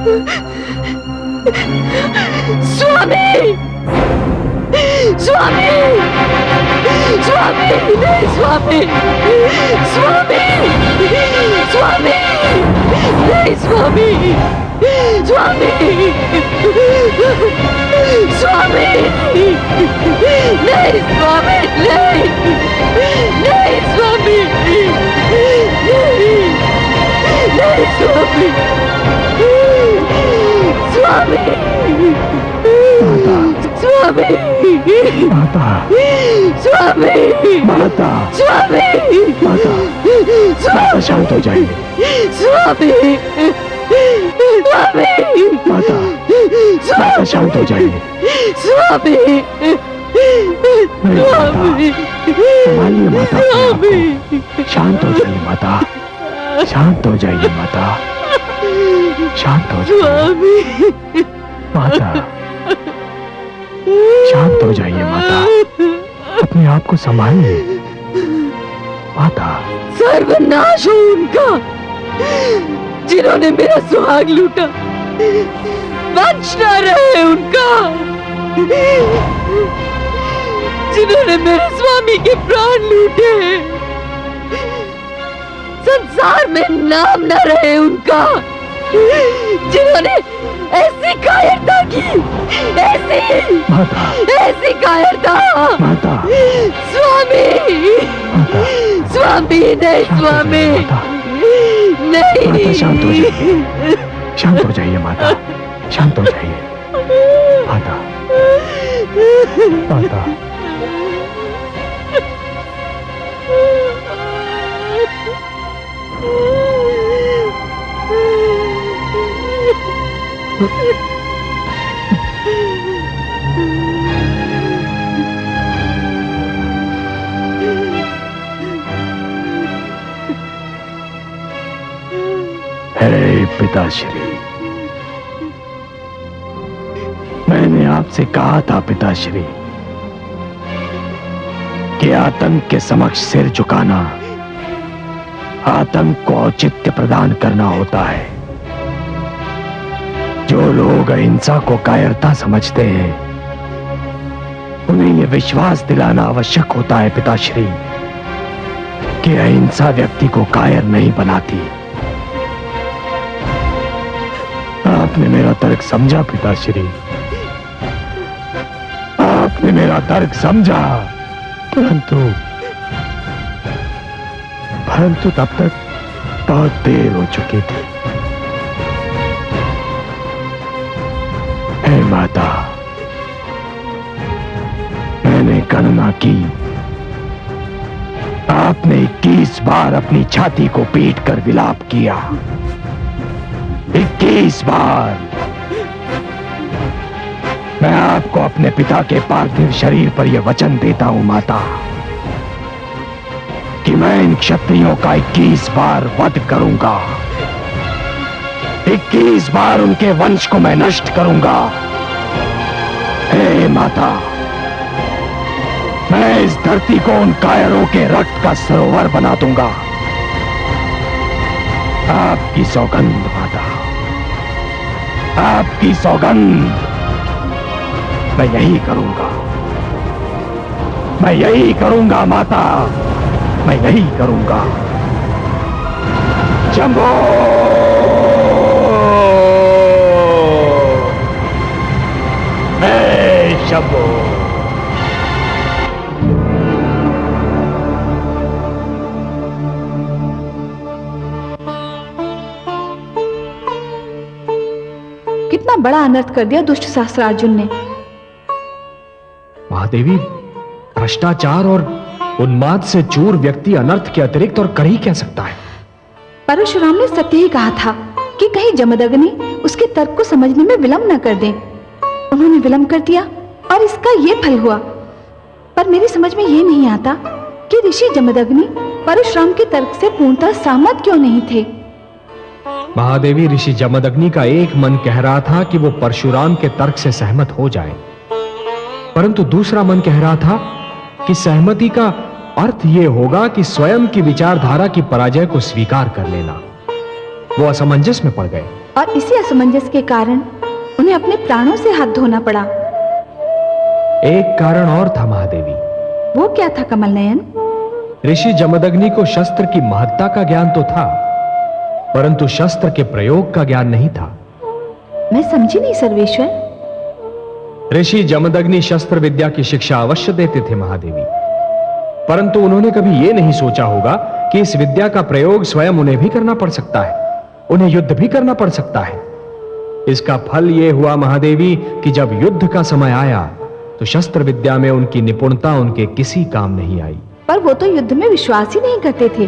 स्वामी, स्वामी, स्वामी, नहीं स्वामी, स्वामी, स्वामी, नहीं स्वामी, स्वामी, स्वामी, नहीं स्वामी, नहीं, नहीं स्वामी, नहीं, नहीं स्वामी, स्वामी, स्वामी, माता, स्वामी, माता, स्वामी, माता, माता शांत हो जाइए। स्वामी, स्वामी, माता, माता शांत हो जाइए। स्वामी, नहीं माता, संभालिए माता अपने आप को। शांत हो जाइए माता, शांत हो जाइए माता, शांत हो जाइए माता, शांत हो जाइए माता, अपने आप को संभालिए माता। सर्वनाश हो उनका जिन्होंने मेरा सुहाग लूटा, वंश न रहे उनका जिन्होंने मेरे स्वामी के प्राण लूटे, संसार में नाम न रहे उनका जिन्होंने ऐसी कायरता की, ऐसी माता, ऐसी कायरता। माता, स्वामी, माता, स्वामी, नहीं स्वामी, नहीं। माता शांत हो जाइए, शांत हो जाइए माता, शांत हो जाइए माता, माता। हे पिताश्री, मैंने आपसे कहा था पिताश्री कि आतंक के समक्ष सिर झुकाना आतंक को औचित्य प्रदान करना होता है। जो लोग अहिंसा को कायरता समझते हैं, उन्हें यह विश्वास दिलाना आवश्यक होता है पिताश्री कि अहिंसा व्यक्ति को कायर नहीं बनाती। आपने मेरा तर्क समझा पिताश्री, आपने मेरा तर्क समझा, परंतु तब तक बहुत देर हो चुकी थी। हे माता, मैंने गणना की, आपने 21 बार अपनी छाती को पीटकर विलाप किया। 21 बार। मैं आपको अपने पिता के पार्थिव शरीर पर यह वचन देता हूं माता कि मैं इन क्षत्रियों का 21 बार वध करूंगा। 21 बार उनके वंश को मैं नष्ट करूंगा। हे माता, मैं इस धरती को उन कायरों के रक्त का सरोवर बना दूंगा। आपकी सौगंध माता, आपकी सौगंध, मैं यही करूंगा, मैं यही करूंगा माता, मैं यही करूंगा। शंभो! हे शंभो! कितना बड़ा अनर्थ कर दिया दुष्ट सहस्त्रार्जुन ने। महादेवी, भ्रष्टाचार और उन्माद से चूर व्यक्ति अनर्थ के अतिरिक्त और कर ही क्या सकता है? परशुराम ने सत्य ही कहा था कि कहीं जमदग्नि उसके तर्क को समझने में विलंब न कर दें। उन्होंने विलंब कर दिया और इसका ये फल हुआ। पर मेरी समझ में ये नहीं आता कि ऋषि जमदग्नि परशुराम के तर्क से पूर्णतः सहमत क्यों नहीं थे। महादेवी, ऋषि जमदग्नि का एक मन कह रहा था कि वो परशुराम के तर्क से सहमत हो जाए, परंतु दूसरा मन कह रहा था कि सहमति का अर्थ यह होगा कि स्वयं की विचारधारा की पराजय को स्वीकार कर लेना। वो असमंजस में पड़ गए। और इसी असमंजस के कारण उन्हें अपने प्राणों से हाथ धोना पड़ा। एक कारण और था महादेवी। वो क्या था कमल नयन? ऋषि जमदग्नि को शस्त्र की महत्ता का ज्ञान तो था, परंतु शस्त्र के प्रयोग का ज्ञान नहीं था। मैं समझी नहीं सर्वेश्वर। ऋषि जमदग्नि शस्त्र विद्या की शिक्षा अवश्य देते थे महादेवी, परंतु उन्होंने कभी यह नहीं सोचा होगा कि इस विद्या का प्रयोग स्वयं उन्हें भी करना पड़ सकता है, उन्हें युद्ध भी करना पड़ सकता है। इसका फल यह हुआ महादेवी कि जब युद्ध का समय आया तो शस्त्र विद्या में उनकी निपुणता उनके किसी काम नहीं आई। पर वो तो युद्ध में विश्वास ही नहीं करते थे।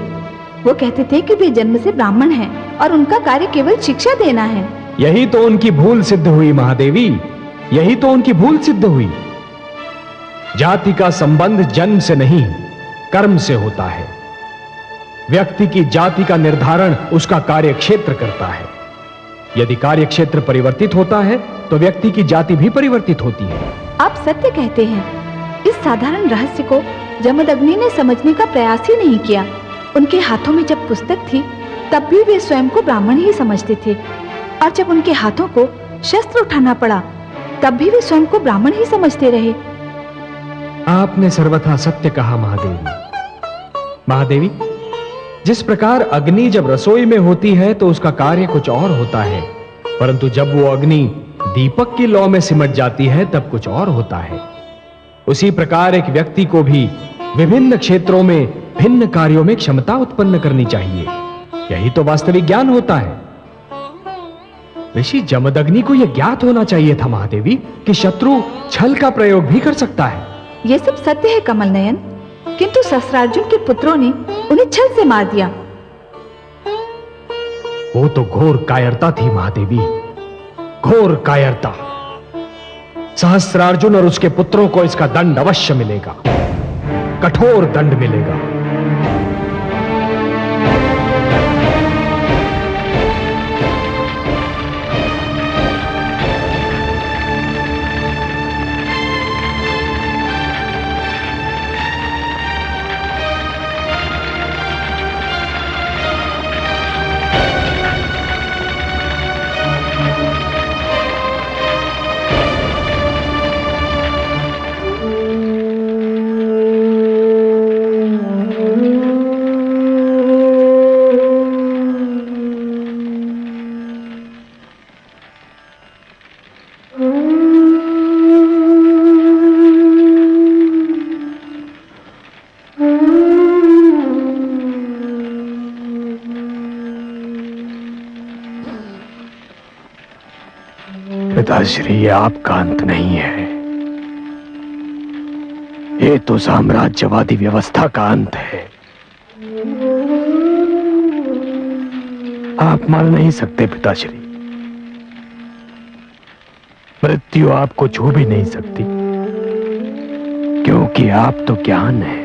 वो कहते थे कि वे जन्म से ब्राह्मण हैं और उनका कार्य केवल शिक्षा देना है। यही तो उनकी भूल सिद्ध हुई महादेवी, यही तो उनकी भूल सिद्ध हुई। जाति का संबंध जन्म से नहीं, कर्म से होता है। व्यक्ति की जाति का निर्धारण उसका कार्य क्षेत्र करता है। यदि कार्य क्षेत्र परिवर्तित होता है तो व्यक्ति की जाति भी परिवर्तित होती है। आप सत्य कहते हैं। इस साधारण रहस्य को जमदग्नि ने समझने का प्रयास ही नहीं किया। उनके हाथों में जब पुस्तक थी तब भी वे स्वयं को ब्राह्मण ही समझते थे, और जब उनके हाथों को शस्त्र उठाना पड़ा तब भी वे स्वयं को ब्राह्मण ही समझते रहे। आपने सर्वथा सत्य कहा महादेवी। महादेवी, जिस प्रकार अग्नि जब रसोई में होती है तो उसका कार्य कुछ और होता है, परंतु जब वो अग्नि दीपक की लौ में सिमट जाती है तब कुछ और होता है, उसी प्रकार एक व्यक्ति को भी विभिन्न क्षेत्रों में भिन्न कार्यों में क्षमता उत्पन्न करनी चाहिए। यही तो वास्तविक ज्ञान होता है। ऋषि जमदग्नि को यह ज्ञात होना चाहिए था महादेवी कि शत्रु छल का प्रयोग भी कर सकता है। यह सब सत्य है कमल नयन, किंतु सहस्रार्जुन के पुत्रों ने उन्हें छल से मार दिया। वो तो घोर कायरता थी महादेवी, घोर कायरता। सहस्रार्जुन और उसके पुत्रों को इसका दंड अवश्य मिलेगा, कठोर दंड मिलेगा। पिताश्री, ये आपका अंत नहीं है, ये तो साम्राज्यवादी व्यवस्था का अंत है। आप मर नहीं सकते पिताश्री, मृत्यु आपको छू भी नहीं सकती, क्योंकि आप तो ज्ञान है,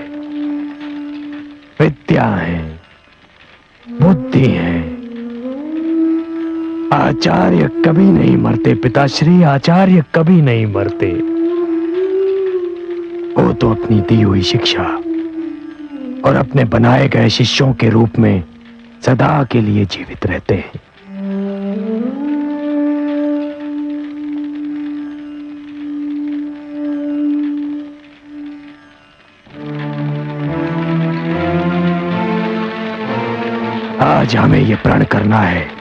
विद्या है, बुद्धि है। आचार्य कभी नहीं मरते पिताश्री, आचार्य कभी नहीं मरते। वो तो अपनी दी हुई शिक्षा और अपने बनाए गए शिष्यों के रूप में सदा के लिए जीवित रहते हैं। आज हमें यह प्रण करना है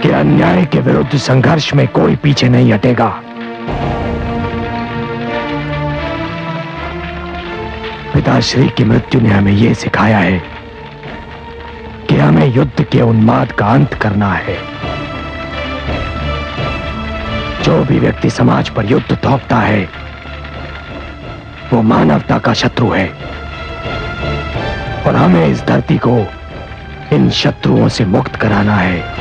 कि अन्याय के विरुद्ध संघर्ष में कोई पीछे नहीं हटेगा। पिताश्री की मृत्यु ने हमें यह सिखाया है कि हमें युद्ध के उन्माद का अंत करना है। जो भी व्यक्ति समाज पर युद्ध थोपता है वो मानवता का शत्रु है, और हमें इस धरती को इन शत्रुओं से मुक्त कराना है।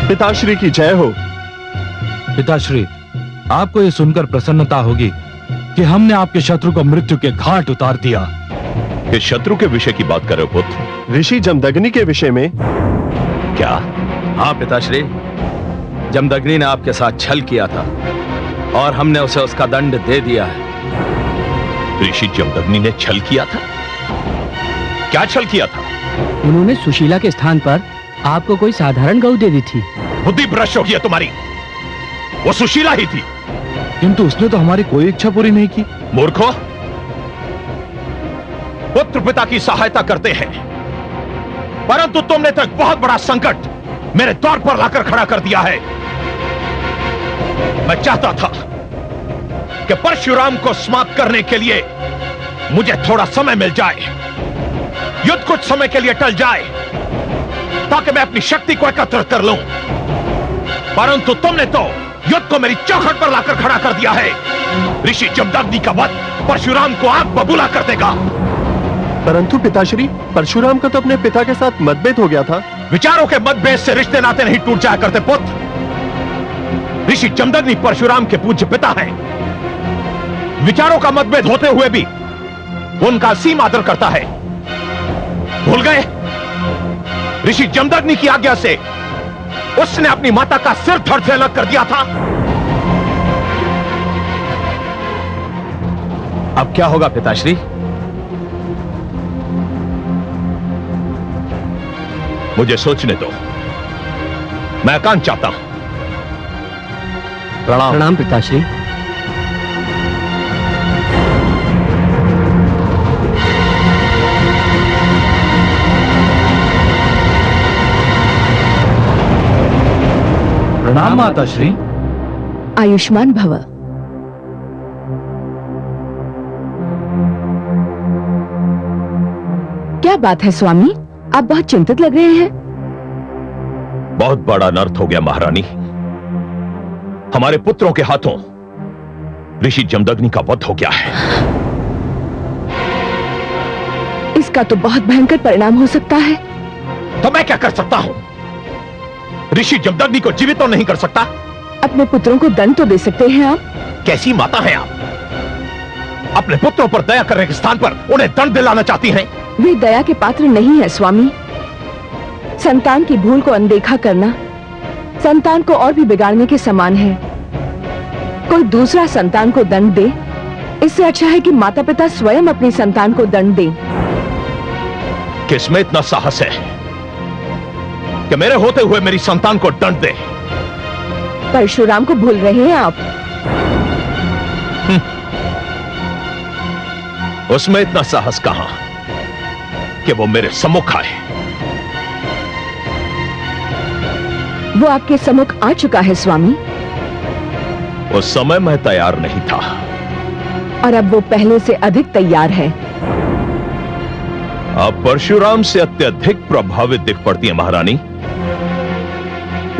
पिताश्री की जय हो। पिताश्री, आपको यह सुनकर प्रसन्नता होगी कि हमने आपके शत्रु को मृत्यु के घाट उतार दिया। इस शत्रु के विषय की बात कर रहे हो पुत्र? ऋषि जमदग्नि के विषय में। क्या? हाँ पिताश्री, जमदग्नि ने आपके साथ छल किया था और हमने उसे उसका दंड दे दिया है। ऋषि जमदग्नि ने छल किया था? क्या छल किया था? उन्होंने सुशीला के स्थान पर आपको कोई साधारण गऊ दे दी थी। बुद्धि भ्रष्ट हो गई है तुम्हारी। वो सुशीला ही थी। किंतु उसने तो हमारी कोई इच्छा पूरी नहीं की। मूर्खो, पुत्र पिता की सहायता करते हैं, परंतु तुमने तो एक बहुत बड़ा संकट मेरे द्वार पर लाकर खड़ा कर दिया है। मैं चाहता था कि परशुराम को समाप्त करने के लिए मुझे थोड़ा समय मिल जाए, युद्ध कुछ समय के लिए टल जाए, ताकि मैं अपनी शक्ति को एकत्र कर लूं। परंतु तुमने तो युद्ध को मेरी चौखट पर लाकर खड़ा कर दिया है। ऋषि जमदग्नि का वध परशुराम को आग बबूला कर देगा। परंतु पिताश्री, परशुराम का तो अपने पिता के साथ मतभेद हो गया था। विचारों के मतभेद से रिश्ते नाते नहीं टूट जाया करते पुत्र। ऋषि जमदग्नि परशुराम के पूज्य पिता हैं। विचारों का मतभेद होते हुए भी उनका असीम आदर करता है। भूल गए? ऋषि जमदग्नि की आज्ञा से उसने अपनी माता का सिर धड़ से अलग कर दिया था। अब क्या होगा पिताश्री? मुझे सोचने दो। मैं एकांत चाहता हूं। प्रणाम। प्रणाम पिताश्री। प्रणाम माताश्री। आयुष्मान भव। क्या बात है स्वामी, आप बहुत चिंतित लग रहे हैं। बहुत बड़ा अनर्थ हो गया महारानी। हमारे पुत्रों के हाथों ऋषि जमदग्नि का वध हो गया है। इसका तो बहुत भयंकर परिणाम हो सकता है। तो मैं क्या कर सकता हूं? ऋषि जमदग्नि को जीवित तो नहीं कर सकता। अपने पुत्रों को दंड तो दे सकते हैं आप। कैसी माता हैं आप? अपने पुत्रों पर दया करने के स्थान पर उन्हें दंड दिलाना चाहती हैं। वे दया के पात्र नहीं है स्वामी। संतान की भूल को अनदेखा करना संतान को और भी बिगाड़ने के समान है। कोई दूसरा संतान को दंड दे, इससे अच्छा है कि माता पिता स्वयं अपनी संतान को दंड दें। किसमें इतना साहस है कि मेरे होते हुए मेरी संतान को दंड दे? परशुराम को भूल रहे हैं आप। उसमें इतना साहस कहां कि वो मेरे सम्मुख आए। वो आपके सम्मुख आ चुका है स्वामी। उस समय मैं तैयार नहीं था और अब वो पहले से अधिक तैयार है। आप परशुराम से अत्यधिक प्रभावित दिख पड़ती है महारानी।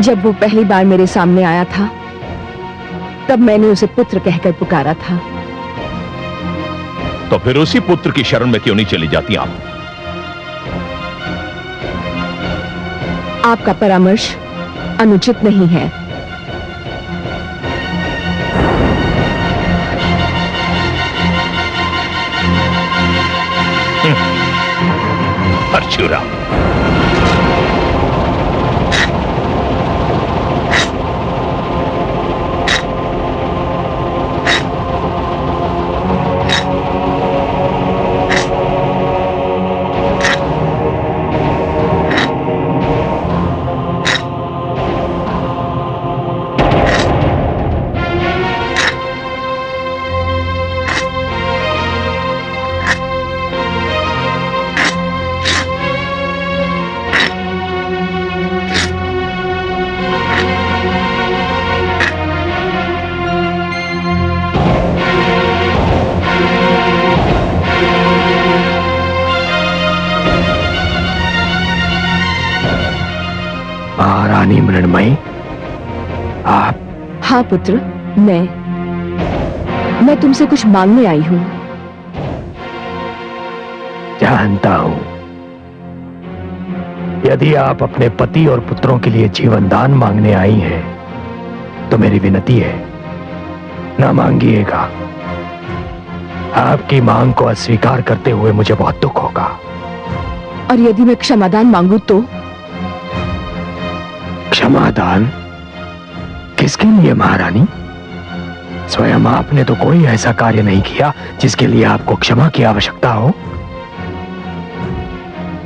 जब वो पहली बार मेरे सामने आया था तब मैंने उसे पुत्र कहकर पुकारा था। तो फिर उसी पुत्र की शरण में क्यों नहीं चली जाती आप? आपका परामर्श अनुचित नहीं है। परशुराम, महारानी मृण्मयी, आप? हाँ पुत्र, मैं तुमसे कुछ मांगने आई हूँ। जानता हूं कि यदि आप अपने पति और पुत्रों के लिए जीवन दान मांगने आई हैं, तो मेरी विनती है, ना मांगिएगा। आपकी मांग को अस्वीकार करते हुए मुझे बहुत दुख होगा। और यदि मैं क्षमादान मांगू तो? क्षमादान किसके लिए महारानी? स्वयं आपने तो कोई ऐसा कार्य नहीं किया जिसके लिए आपको क्षमा की आवश्यकता हो।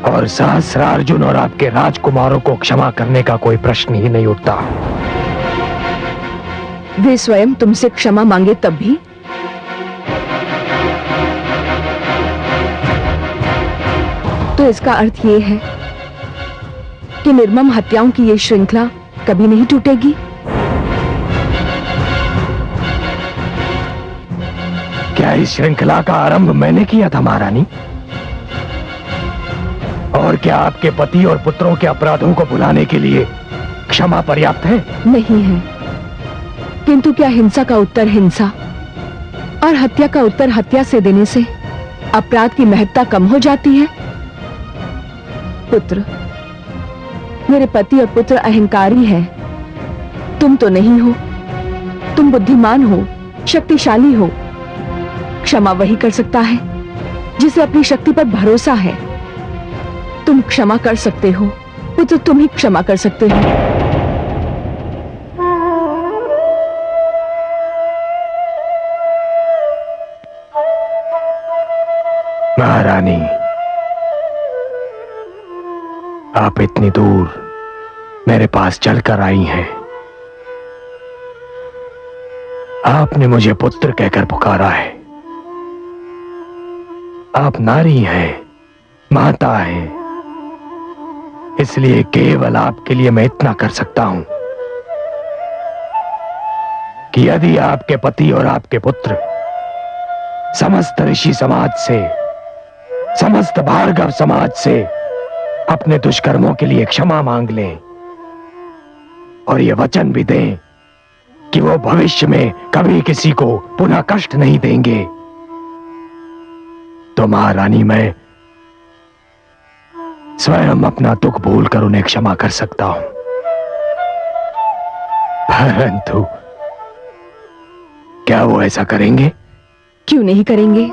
और सहस्रार्जुन और आपके राजकुमारों को क्षमा करने का कोई प्रश्न ही नहीं उठता। वे स्वयं तुमसे क्षमा मांगे तब भी? तो इसका अर्थ ये है कि निर्मम हत्याओं की ये श्रृंखला कभी नहीं टूटेगी। क्या इस श्रृंखला का आरंभ मैंने किया था महारानी? और क्या आपके पति और पुत्रों के अपराधों को भुलाने के लिए क्षमा पर्याप्त है? नहीं है, किंतु क्या हिंसा का उत्तर हिंसा और हत्या का उत्तर हत्या से देने से अपराध की महत्ता कम हो जाती है? पुत्र, मेरे पति और पुत्र अहंकारी हैं। तुम तो नहीं हो। तुम बुद्धिमान हो, शक्तिशाली हो। क्षमा वही कर सकता है जिसे अपनी शक्ति पर भरोसा है। तुम क्षमा कर सकते हो पुत्र, तुम ही क्षमा कर सकते हो। महारानी, आप इतनी दूर मेरे पास चलकर आई हैं। आपने मुझे पुत्र कहकर पुकारा है। आप नारी हैं, माता हैं, इसलिए केवल आपके लिए मैं इतना कर सकता हूं कि यदि आपके पति और आपके पुत्र समस्त ऋषि समाज से, समस्त भार्गव समाज से अपने दुष्कर्मों के लिए क्षमा मांग लें और ये वचन भी दें कि वो भविष्य में कभी किसी को पुनः कष्ट नहीं देंगे, तो महारानी मैं स्वयं अपना दुख भूलकर उन्हें क्षमा कर सकता हूं। परंतु क्या वो ऐसा करेंगे? क्यों नहीं करेंगे?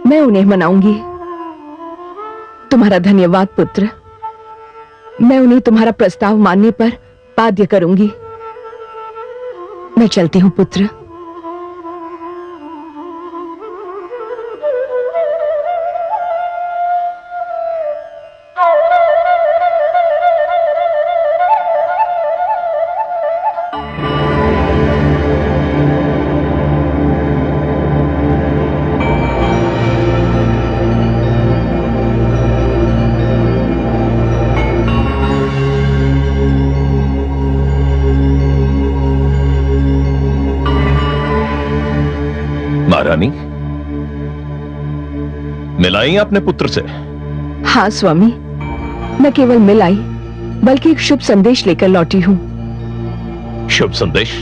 मैं उन्हें मनाऊंगी। तुम्हारा धन्यवाद पुत्र। मैं उन्हें तुम्हारा प्रस्ताव मानने पर बाध्य करूंगी। मैं चलती हूं पुत्र। महारानी, मिलाई अपने पुत्र से? हाँ स्वामी, मैं केवल मिल आई बल्कि एक शुभ संदेश लेकर लौटी हूँ। शुभ संदेश?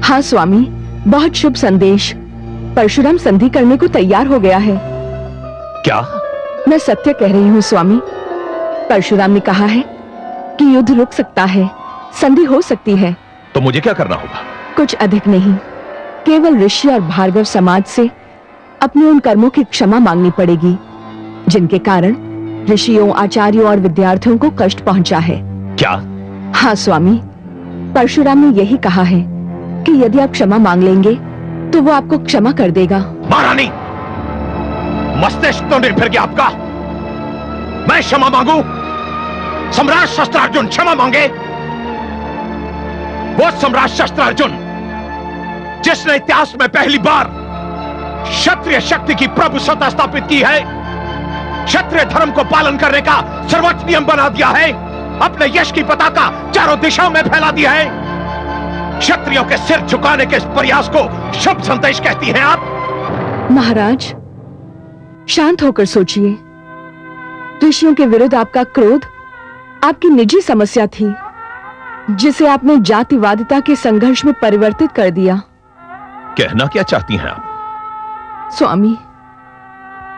हाँ स्वामी, बहुत शुभ संदेश। परशुराम संधि करने को तैयार हो गया है। क्या? मैं सत्य कह रही हूँ स्वामी। परशुराम ने कहा है कि युद्ध रुक सकता है, संधि हो सकती है। तो मुझे क्या करना होगा? कुछ अधिक नहीं, केवल ऋषि और भार्गव समाज से अपने उन कर्मों की क्षमा मांगनी पड़ेगी जिनके कारण ऋषियों, आचार्यों और विद्यार्थियों को कष्ट पहुंचा है। क्या? हाँ स्वामी, परशुराम ने यही कहा है कि यदि आप क्षमा मांग लेंगे तो वो आपको क्षमा कर देगा। महारानी, मस्तिष्क तो नहीं फिर गया आपका? मैं क्षमा मांगू? सम्राट शस्त्रार्जुन क्षमा मांगे? वो सम्राट शस्त्रार्जुन जिसने इतिहास में पहली बार क्षत्रिय शक्ति की प्रभुसत्ता स्थापित की है, क्षत्रिय धर्म को पालन करने का सर्वोच्च नियम बना दिया है, अपने यश की पताका चारों दिशाओं में फैला दिया है, क्षत्रियों के सिर झुकाने के इस प्रयास को शुभ संदेश कहती हैं आप? महाराज, शांत होकर सोचिए। ऋषियों के विरुद्ध आपका क्रोध आपकी निजी समस्या थी जिसे आपने जातिवादिता के संघर्ष में परिवर्तित कर दिया। कहना क्या चाहती हैं आप? स्वामी,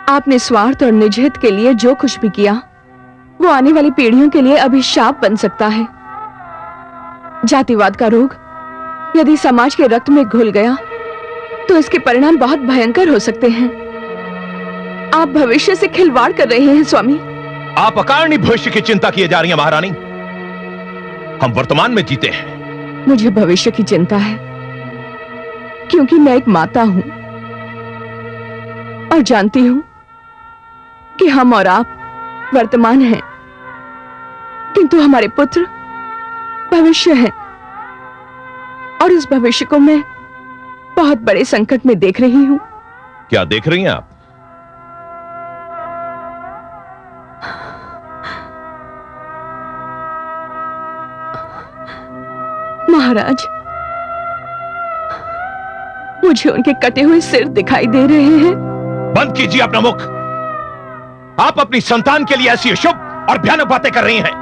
आपने स्वार्थ और निजहित के लिए जो कुछ भी किया वो आने वाली पीढ़ियों के लिए अभिशाप बन सकता है। जातिवाद का रोग यदि समाज के रक्त में घुल गया तो इसके परिणाम बहुत भयंकर हो सकते हैं। आप भविष्य से खिलवाड़ कर रहे हैं स्वामी। आप अकारणी भविष्य की चिंता किए जा रही हैं महारानी। हम वर्तमान में जीते हैं। मुझे भविष्य की चिंता है क्योंकि मैं एक माता हूं और जानती हूं कि हम और आप वर्तमान हैं, किंतु हमारे पुत्र भविष्य है और इस भविष्य को मैं बहुत बड़े संकट में देख रही हूं। क्या देख रही हैं आप? महाराज, मुझे उनके कटे हुए सिर दिखाई दे रहे हैं। बंद कीजिए अपना मुख। आप अपनी संतान के लिए ऐसी अशुभ और भयानक बातें कर रही हैं।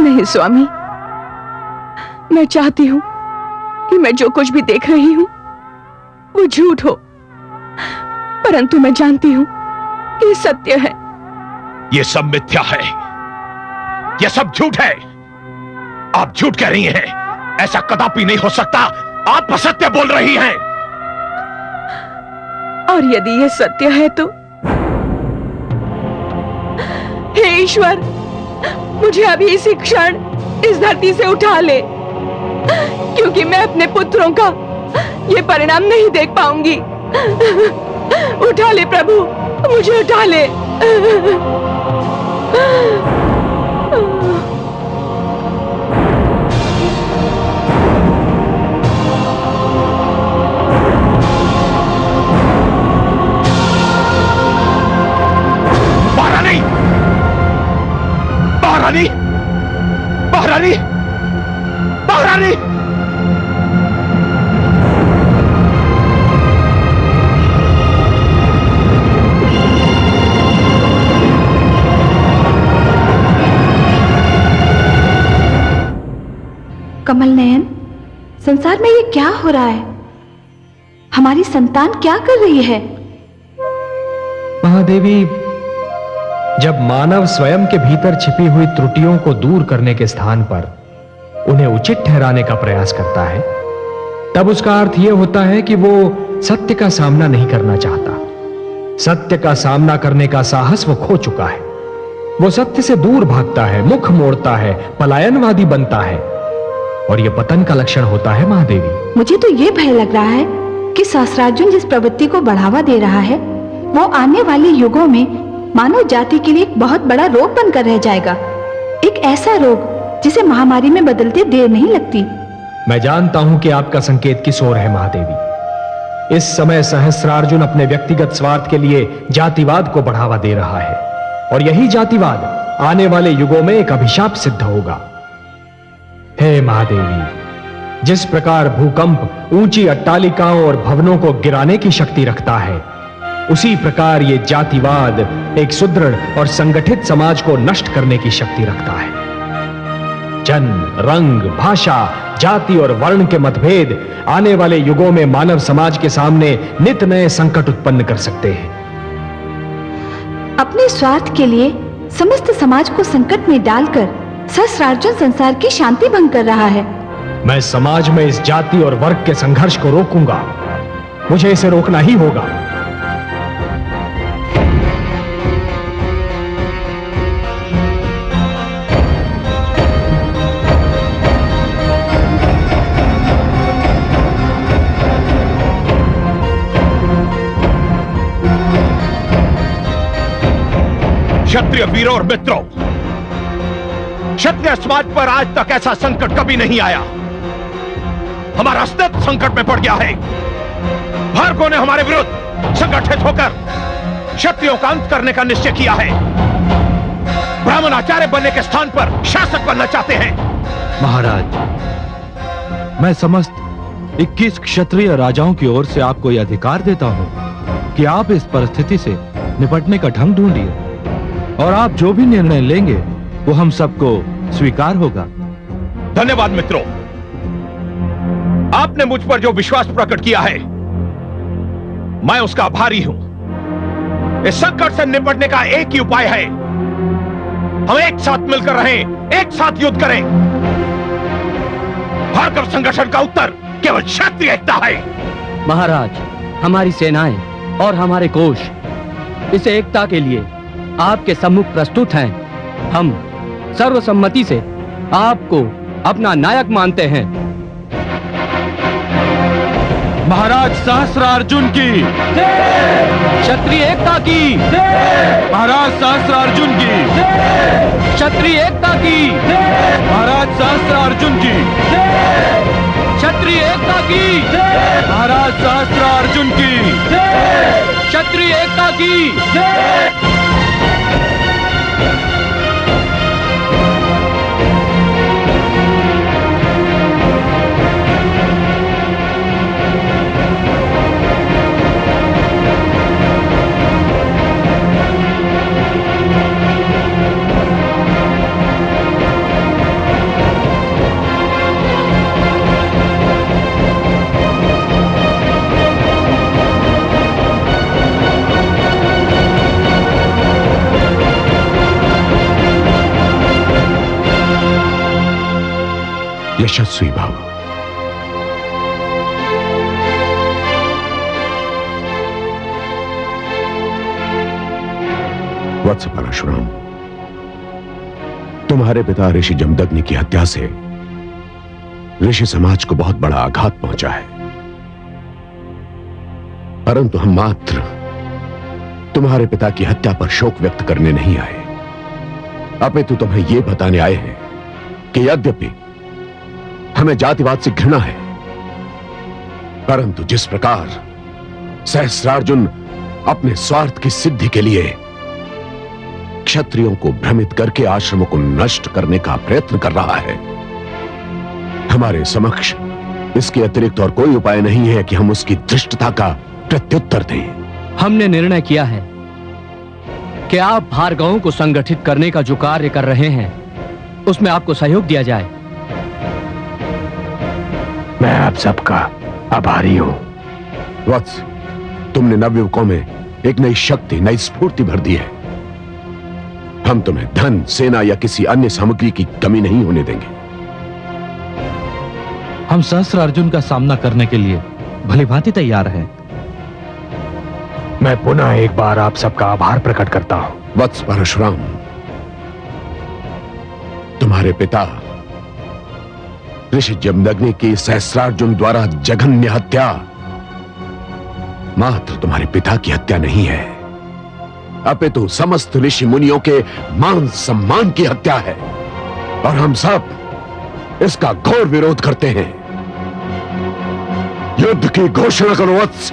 नहीं स्वामी, मैं चाहती हूं कि मैं जो कुछ भी देख रही हूं वो झूठ हो, परंतु मैं जानती हूं कि सत्य है। ये सब मिथ्या है, ये सब झूठ है। आप झूठ कह रही हैं। ऐसा कदापि नहीं हो सकता। आप असत्य बोल रही हैं। और यदि ये सत्य है तो हे ईश्वर, मुझे अभी इसी क्षण इस धरती से उठा ले, क्योंकि मैं अपने पुत्रों का ये परिणाम नहीं देख पाऊंगी। उठा ले प्रभु, मुझे उठा ले। महारानी, महारानी, महारानी! कमल नयन, संसार में ये क्या हो रहा है? हमारी संतान क्या कर रही है? महादेवी, जब मानव स्वयं के भीतर छिपी हुई त्रुटियों को दूर करने के स्थान पर उन्हें उचित ठहराने का प्रयास करता है, तब उसका अर्थ यह होता है कि वो सत्य का सामना नहीं करना चाहता। सत्य का सामना करने का साहस वो खो चुका है। वो सत्य से दूर भागता है, मुख मोड़ता है, पलायनवादी बनता है, और यह पतन का लक्षण होता है। महादेवी, मुझे तो ये भय लग रहा है कि सहस्रार्जुन जिस प्रवृत्ति को बढ़ावा दे रहा है वो आने वाले युगों में मानव जाति के लिए एक बहुत बड़ा रोग बनकर रह जाएगा। एक ऐसा रोग जिसे महामारी में बदलते देर नहीं लगती। मैं जानता हूं कि आपका संकेत किस ओर है महादेवी। इस समय सहस्रार्जुन अपने व्यक्तिगत स्वार्थ के लिए जातिवाद को बढ़ावा दे रहा है, और यही जातिवाद आने वाले युगों में एक अभिशाप सिद्ध होगा। हे महादेवी, जिस प्रकार भूकंप ऊंची अट्टालिकाओं और भवनों को गिराने की शक्ति रखता है, उसी प्रकार ये जातिवाद एक सुदृढ़ और संगठित समाज को नष्ट करने की शक्ति रखता है। जन्म, रंग, भाषा, जाति और वर्ण के मतभेद आने वाले युगों में मानव समाज के सामने नित नए संकट उत्पन्न कर सकते हैं। अपने स्वार्थ के लिए समस्त समाज को संकट में डालकर सहस्रार्जुन संसार की शांति भंग कर रहा है। मैं समाज में इस जाति और वर्ग के संघर्ष को रोकूंगा। मुझे इसे रोकना ही होगा। क्षत्रिय वीरों और मित्रों, क्षत्रिय समाज पर आज तक ऐसा संकट कभी नहीं आया। हमारा अस्तित्व संकट में पड़ गया है। भार्गवों ने हमारे विरुद्ध संगठित होकर क्षत्रियों का अंत करने का निश्चय किया है। ब्राह्मण आचार्य बनने के स्थान पर शासक बनना चाहते हैं। महाराज, मैं समस्त 21 क्षत्रिय राजाओं की ओर से आपको यह अधिकार देता हूं कि आप इस परिस्थिति से निपटने का ढंग ढूंढिए, और आप जो भी निर्णय लेंगे वो हम सबको स्वीकार होगा। धन्यवाद मित्रों, आपने मुझ पर जो विश्वास प्रकट किया है, मैं उसका आभारी हूं। इस संकट से निपटने का एक ही उपाय है, हम एक साथ मिलकर रहें, एक साथ युद्ध करें। भार्गव संगठन का उत्तर केवल क्षत्रिय एकता है। महाराज, हमारी सेनाएं और हमारे कोष इस एकता के लिए आपके सम्मुख प्रस्तुत हैं। हम सर्वसम्मति से आपको अपना नायक मानते हैं। महाराज सहस्त्रार्जुन की, क्षत्रिय एकता की, महाराज सहस्त्रार्जुन की, क्षत्रिय एकता की, महाराज सहस्त्रार्जुन की, क्षत्रिय एकता की, महाराज सहस्त्रार्जुन की, क्षत्रिय एकता की। यशस्वी भव। वत्स परशुराम, तुम्हारे पिता ऋषि जमदग्नि की हत्या से ऋषि समाज को बहुत बड़ा आघात पहुंचा है, परंतु हम मात्र तुम्हारे पिता की हत्या पर शोक व्यक्त करने नहीं आए, अपितु तुम्हें यह बताने आए हैं कि यद्यपि हमें जातिवाद से घृणा है, परंतु जिस प्रकार सहस्त्रार्जुन अपने स्वार्थ की सिद्धि के लिए क्षत्रियों को भ्रमित करके आश्रमों को नष्ट करने का प्रयत्न कर रहा है, हमारे समक्ष इसके अतिरिक्त और कोई उपाय नहीं है कि हम उसकी धृष्टता का प्रत्युत्तर दें। हमने निर्णय किया है कि आप भार्गवों को संगठित करने का जो कार्य कर रहे हैं उसमें आपको सहयोग दिया जाए। मैं आप सबका आभारी हूं। वत्स, तुमने नवयुवकों में एक नई शक्ति, नई स्फूर्ति भर दी है। हम तुम्हें धन, सेना या किसी अन्य सामग्री की कमी नहीं होने देंगे। हम सहस्त्रार्जुन का सामना करने के लिए भलीभांति तैयार हैं। मैं पुनः एक बार आप सबका आभार प्रकट करता हूं। वत्स परशुराम, तुम्हारे पिता ऋषि जमदग्नि की सहस्त्रार्जुन द्वारा जघन्य हत्या मात्र तुम्हारे पिता की हत्या नहीं है, अपितु समस्त ऋषि मुनियों के मान सम्मान की हत्या है, और हम सब इसका घोर विरोध करते हैं। युद्ध की घोषणा करो वत्स।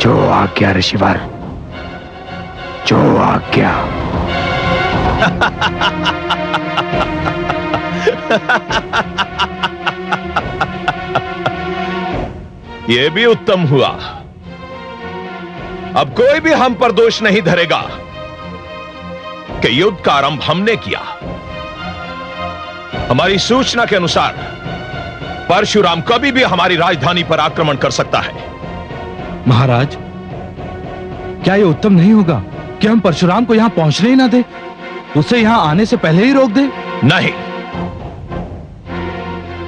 जो आज्ञा ऋषिवर, जो आज्ञा। यह भी उत्तम हुआ। अब कोई भी हम पर दोष नहीं धरेगा कि युद्ध का आरंभ हमने किया। हमारी सूचना के अनुसार परशुराम कभी भी हमारी राजधानी पर आक्रमण कर सकता है। महाराज, क्या यह उत्तम नहीं होगा कि हम परशुराम को यहां पहुंचने ही ना दे, उसे यहां आने से पहले ही रोक दे? नहीं,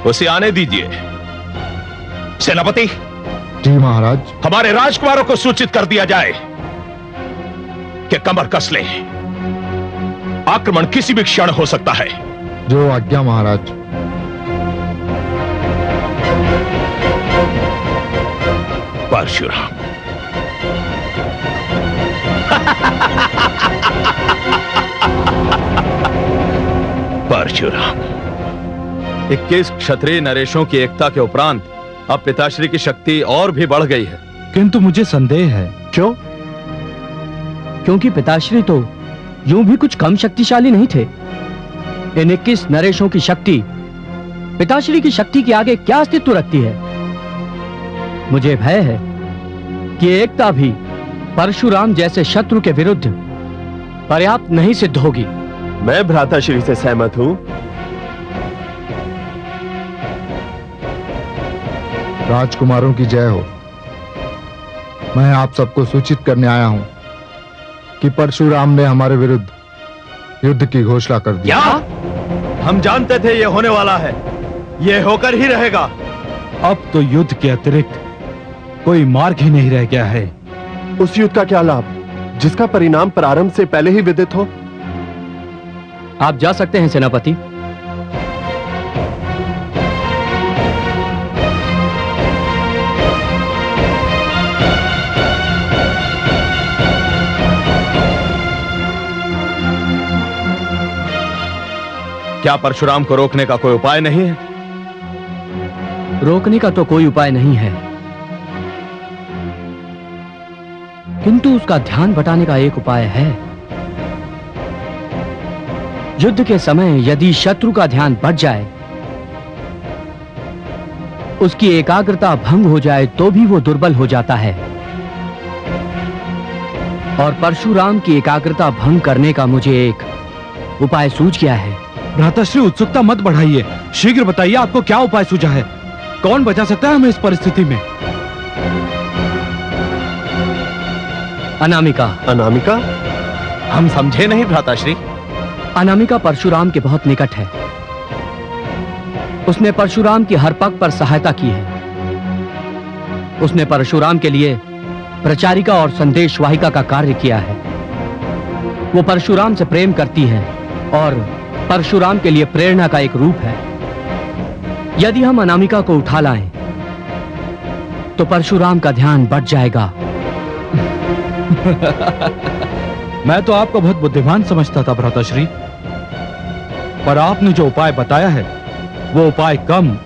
उसे आने दीजिए। सेनापति। जी महाराज। हमारे राजकुमारों को सूचित कर दिया जाए कि कमर कस ले, आक्रमण किसी भी क्षण हो सकता है। जो आज्ञा महाराज। परशुराम। परशुराम। 21 क्षत्रिय नरेशों की एकता के उपरांत अब पिताश्री की शक्ति और भी बढ़ गई है। किंतु मुझे संदेह है। क्यों? क्योंकि पिताश्री तो यूं भी कुछ कम शक्तिशाली नहीं थे। इन 21 नरेशों की शक्ति पिताश्री की शक्ति के आगे क्या अस्तित्व रखती है? मुझे भय है कि एकता भी परशुराम जैसे शत्रु के विरुद्ध पर्याप्त नहीं सिद्ध होगी। मैं भ्राताश्री से सहमत हूं। राजकुमारों की जय हो। मैं आप सबको सूचित करने आया हूं कि परशुराम ने हमारे विरुद्ध युद्ध की घोषणा कर दी। क्या? हम जानते थे ये होने वाला है, ये होकर ही रहेगा। अब तो युद्ध के अतिरिक्त कोई मार्ग ही नहीं रह गया है। उस युद्ध का क्या लाभ जिसका परिणाम प्रारंभ से पहले ही विदित हो? आप जा सकते हैं सेनापति। क्या परशुराम को रोकने का कोई उपाय नहीं है? रोकने का तो कोई उपाय नहीं है, किंतु उसका ध्यान बटाने का एक उपाय है। युद्ध के समय यदि शत्रु का ध्यान बढ़ जाए, उसकी एकाग्रता भंग हो जाए, तो भी वो दुर्बल हो जाता है। और परशुराम की एकाग्रता भंग करने का मुझे एक उपाय सूझ गया है। भ्राताश्री, उत्सुकता मत बढ़ाइए, शीघ्र बताइए आपको क्या उपाय सूझा है। कौन बचा सकता है हमें इस परिस्थिति में? अनामिका। अनामिका? हम समझे नहीं भ्राताश्री। अनामिका परशुराम के बहुत निकट है। उसने परशुराम की हर पग पर सहायता की है। उसने परशुराम के लिए प्रचारिका और संदेशवाहिका का कार्य किया है। वो परशुराम से प्रेम करती है और परशुराम के लिए प्रेरणा का एक रूप है। यदि हम अनामिका को उठा लाएं, तो परशुराम का ध्यान बढ़ जाएगा। मैं तो आपको बहुत बुद्धिमान समझता था भ्राताश्री, पर आपने जो उपाय बताया है वो उपाय कम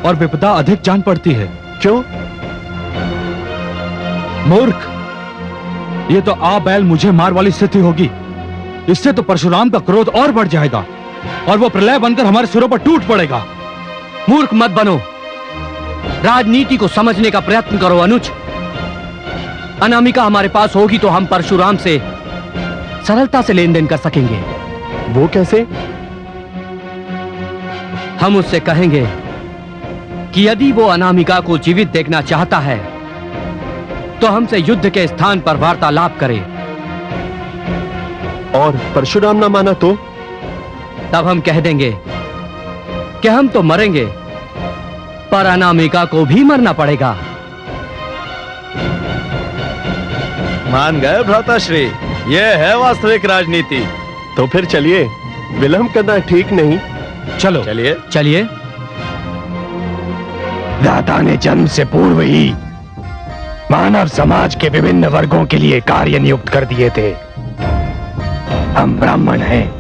और विपदा अधिक जान पड़ती है। क्यों? मूर्ख, ये तो आ बैल मुझे मार वाली स्थिति होगी। इससे तो परशुराम का क्रोध और बढ़ जाएगा और वो प्रलय बनकर हमारे सिरों पर टूट पड़ेगा। मूर्ख मत बनो, राजनीति को समझने का प्रयत्न करो अनुज। अनामिका हमारे पास होगी तो हम परशुराम से सरलता से लेन देन कर सकेंगे। वो कैसे? हम उससे कहेंगे कि यदि वो अनामिका को जीवित देखना चाहता है तो हमसे युद्ध के स्थान पर वार्तालाप करे। और परशुराम ना माना तो? तब हम कह देंगे कि हम तो मरेंगे, पर अनामिका को भी मरना पड़ेगा। मान गए भ्राताश्री, यह है वास्तविक राजनीति। तो फिर चलिए, विलंब करना ठीक नहीं। चलो चलिए चलिए। दाता ने जन्म से पूर्व ही मानव समाज के विभिन्न वर्गों के लिए कार्य नियुक्त कर दिए थे। हम ब्राह्मण हैं,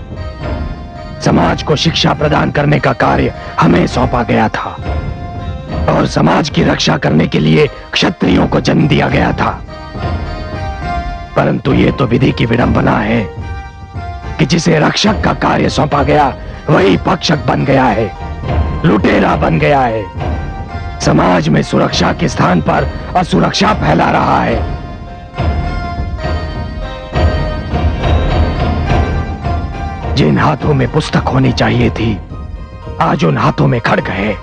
समाज को शिक्षा प्रदान करने का कार्य हमें सौंपा गया था और समाज की रक्षा करने के लिए क्षत्रियों को जन्म दिया गया था। परंतु ये तो विधि की विडंबना है कि जिसे रक्षक का कार्य सौंपा गया वही पक्षक बन गया है, लुटेरा बन गया है। समाज में सुरक्षा के स्थान पर असुरक्षा फैला रहा है। जिन हाथों में पुस्तक होनी चाहिए थी, आज उन हाथों में खड्ग है।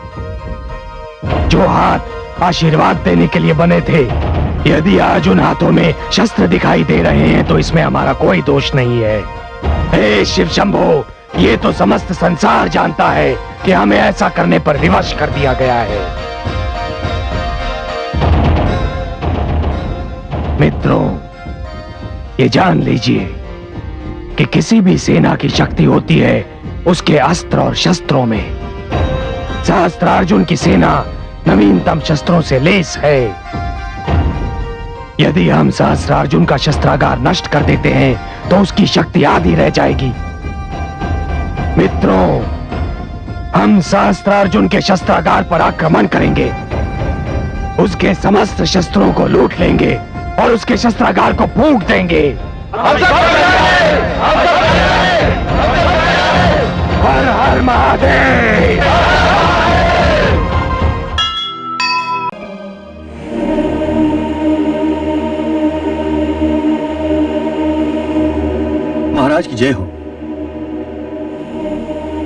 जो हाथ आशीर्वाद देने के लिए बने थे, यदि आज उन हाथों में शस्त्र दिखाई दे रहे हैं तो इसमें हमारा कोई दोष नहीं है। हे शिव शंभो, ये तो समस्त संसार जानता है कि हमें ऐसा करने पर विवश कर दिया गया है। मित्रों, ये जान लीजिए कि किसी भी सेना की शक्ति होती है उसके अस्त्र और शस्त्रों में। सहस्त्रार्जुन की सेना नवीनतम शस्त्रों से लेस है। यदि हम सहस्त्रार्जुन का शस्त्रागार नष्ट कर देते हैं तो उसकी शक्ति आधी रह जाएगी। मित्रों, हम सहस्त्रार्जुन के शस्त्रागार पर आक्रमण करेंगे, उसके समस्त शस्त्रों को लूट लेंगे और उसके शस्त्रागार को फूंक देंगे। हर हर महादेव। महाराज की जय हो।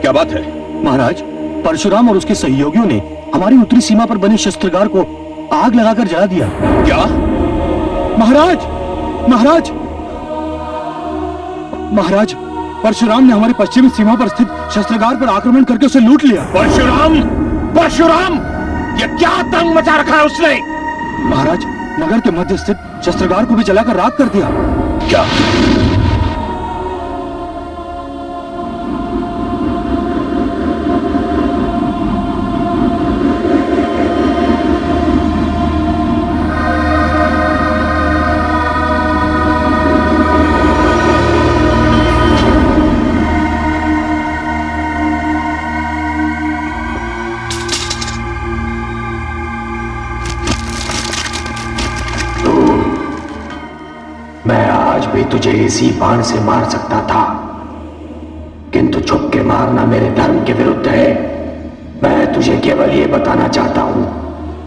क्या बात है? महाराज, परशुराम और उसके सहयोगियों ने हमारी उत्तरी सीमा पर बने शस्त्रागार को आग लगाकर जला दिया। क्या? महाराज, महाराज, महाराज, परशुराम ने हमारी पश्चिमी सीमा पर स्थित शस्त्रागार पर आक्रमण करके उसे लूट लिया। परशुराम, परशुराम, ये क्या तंग मचा रखा है उसने? महाराज, नगर के मध्य स्थित शस्त्रागार को भी जलाकर राख कर दिया। क्या? मैं आज भी तुझे इसी बाण से मार सकता था, किंतु छुप के मारना मेरे धर्म के विरुद्ध है। मैं तुझे केवल ये बताना चाहता हूं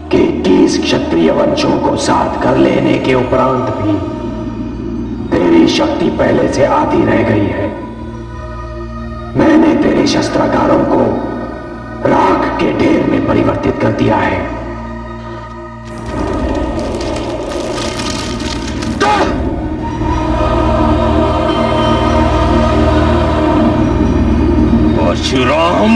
कि 21 क्षत्रिय वंशों को साथ कर लेने के उपरांत भी तेरी शक्ति पहले से आधी रह गई है। मैंने तेरे शस्त्रागारों को राख के ढेर में परिवर्तित कर दिया है। परशुराम,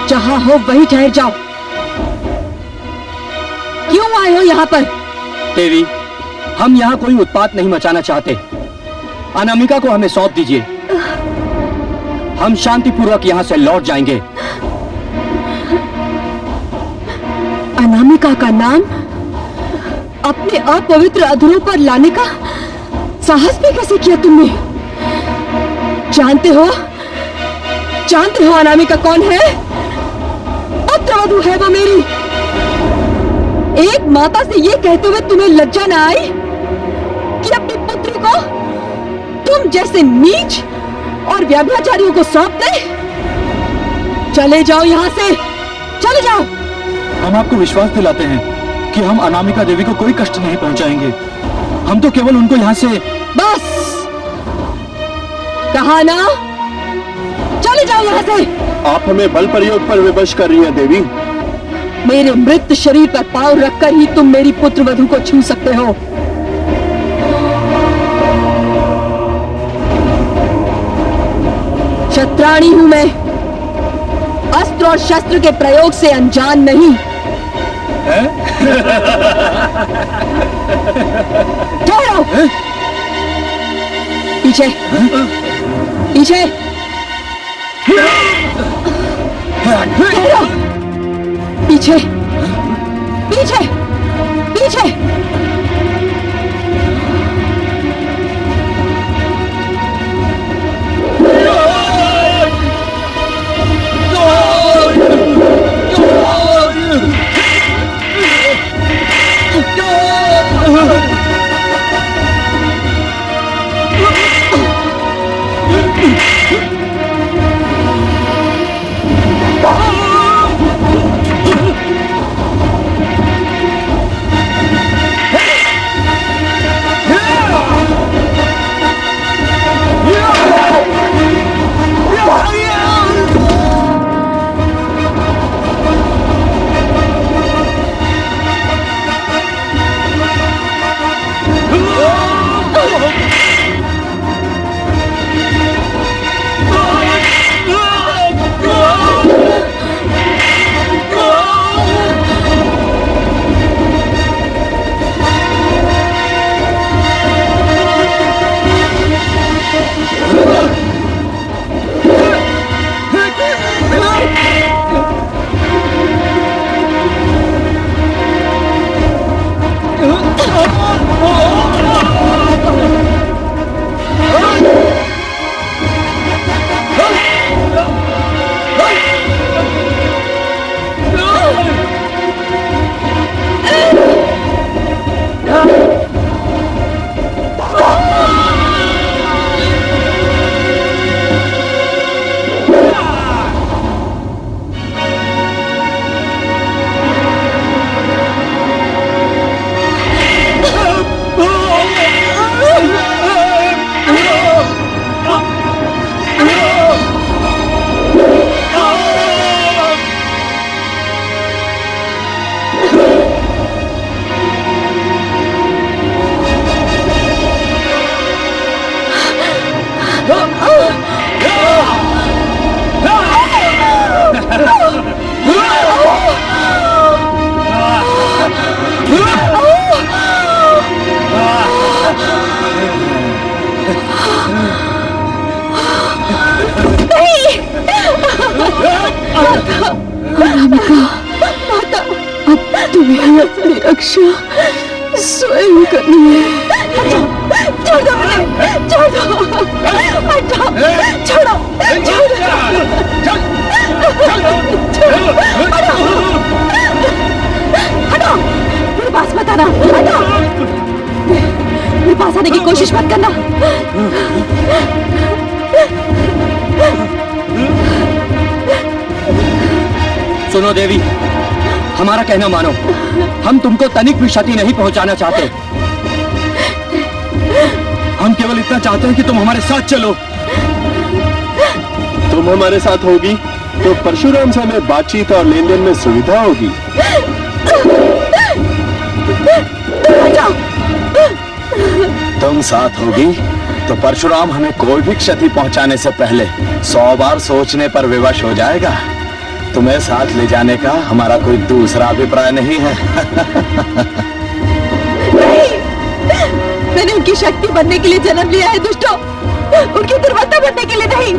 जहां हो वहीं ठहर जाओ। क्यों आए हो यहाँ पर? देवी, हम यहाँ कोई उत्पात नहीं मचाना चाहते। अनामिका को हमें सौंप दीजिए। हम शांतिपूर्वक यहाँ से लौट जाएंगे। अनामिका का नाम अपने अपवित्र अधरों पर लाने का साहस भी कैसे किया तुमने? जानते हो अनामिका कौन है? पुत्रवधू है वो मेरी। एक माता से ये कहते हुए तुम्हें लज्जा न आई कि अपनी पुत्री को तुम जैसे नीच और व्यभिचारियों को सौंप दे? चले जाओ यहाँ से, चले जाओ। हम आपको विश्वास दिलाते हैं कि हम अनामिका देवी को कोई कष्ट नहीं पहुंचाएंगे। हम तो केवल उनको यहाँ से। बस कहा ना, चले जाओ यहाँ से। आप हमें बल प्रयोग पर विवश कर रही हैं देवी। मेरे मृत शरीर पर पांव रखकर ही तुम मेरी पुत्रवधू को छू सकते हो। क्षत्राणी हूं मैं, अस्त्र और शस्त्र के प्रयोग से अनजान नहीं। ठहरो, पीछे पीछे ठहरो, पीछे पीछे पीछे। अनामिका, माता, अब तुम्हें अपनी रक्षा स्वयं करनी है। छोड़ दो मुझे, छोड़ दो, हटाओ, छोड़ो, हटाओ, मेरे पास मत आना, हटाओ, मेरे पास आने की कोशिश मत करना। सुनो देवी, हमारा कहना मानो, हम तुमको तनिक भी क्षति नहीं पहुंचाना चाहते। हम केवल इतना चाहते हैं कि तुम हमारे साथ चलो। तुम हमारे साथ होगी तो परशुराम से हमें बातचीत और लेन देन में सुविधा होगी। तुम साथ होगी तो परशुराम हमें कोई भी क्षति पहुंचाने से पहले 100 बार सोचने पर विवश हो जाएगा। तुम्हें साथ ले जाने का हमारा कोई दूसरा अभिप्राय नहीं है। नहीं, मैंने उनकी शक्ति बनने के लिए जन्म लिया है दुष्टों, उनकी दुर्बलता बनने के लिए नहीं।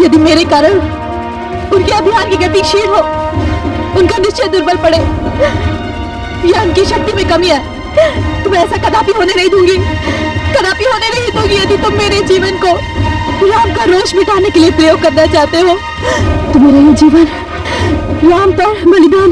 यदि मेरे कारण उनके अभियान की गति क्षीण हो, उनका निश्चय दुर्बल पड़े या उनकी शक्ति में कमी है, तो मैं ऐसा कदापि होने नहीं दूंगी, कदापि होने नहीं दूंगी। यदि तुम मेरे जीवन को राम का रोष मिटाने के लिए प्रयोग करना चाहते हो तो मेरा ये जीवन राम पर बलिदान।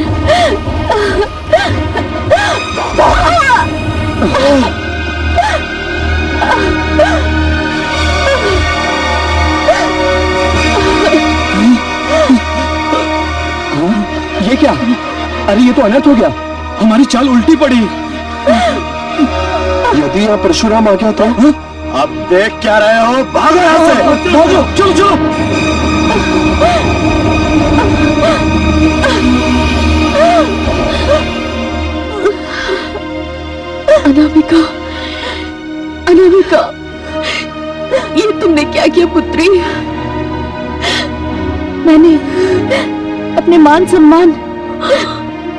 ये क्या? अरे ये तो अनर्थ हो गया, हमारी चाल उल्टी पड़ी। यदि यहाँ परशुराम आ गया तो? अब देख क्या रहे हो, भागो यहाँ से, भागो, चलो चलो। अनामिका, अनामिका, ये तुमने क्या किया पुत्री? मैंने अपने मान सम्मान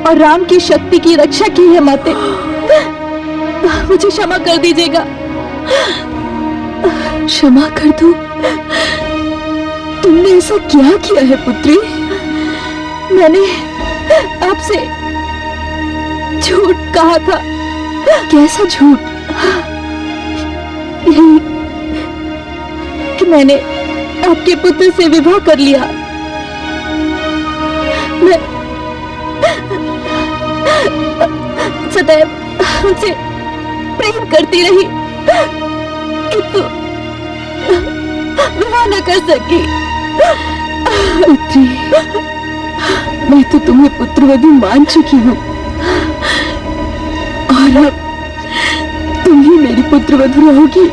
और राम की शक्ति की रक्षा की है माते, मुझे क्षमा कर दीजिएगा। क्षमा कर दूं? तुमने ऐसा क्या किया है पुत्री? मैंने आपसे झूठ कहा था। कैसा झूठ? यही कि मैंने आपके पुत्र से विवाह कर लिया। मैं सदैव उनसे प्रेम करती रही, किंतु विवाह न कर सकी। पुत्री, मैं तो तुम्हें पुत्रवधू मान चुकी हूँ और अब तुम ही मेरी पुत्रवधू रहोगी।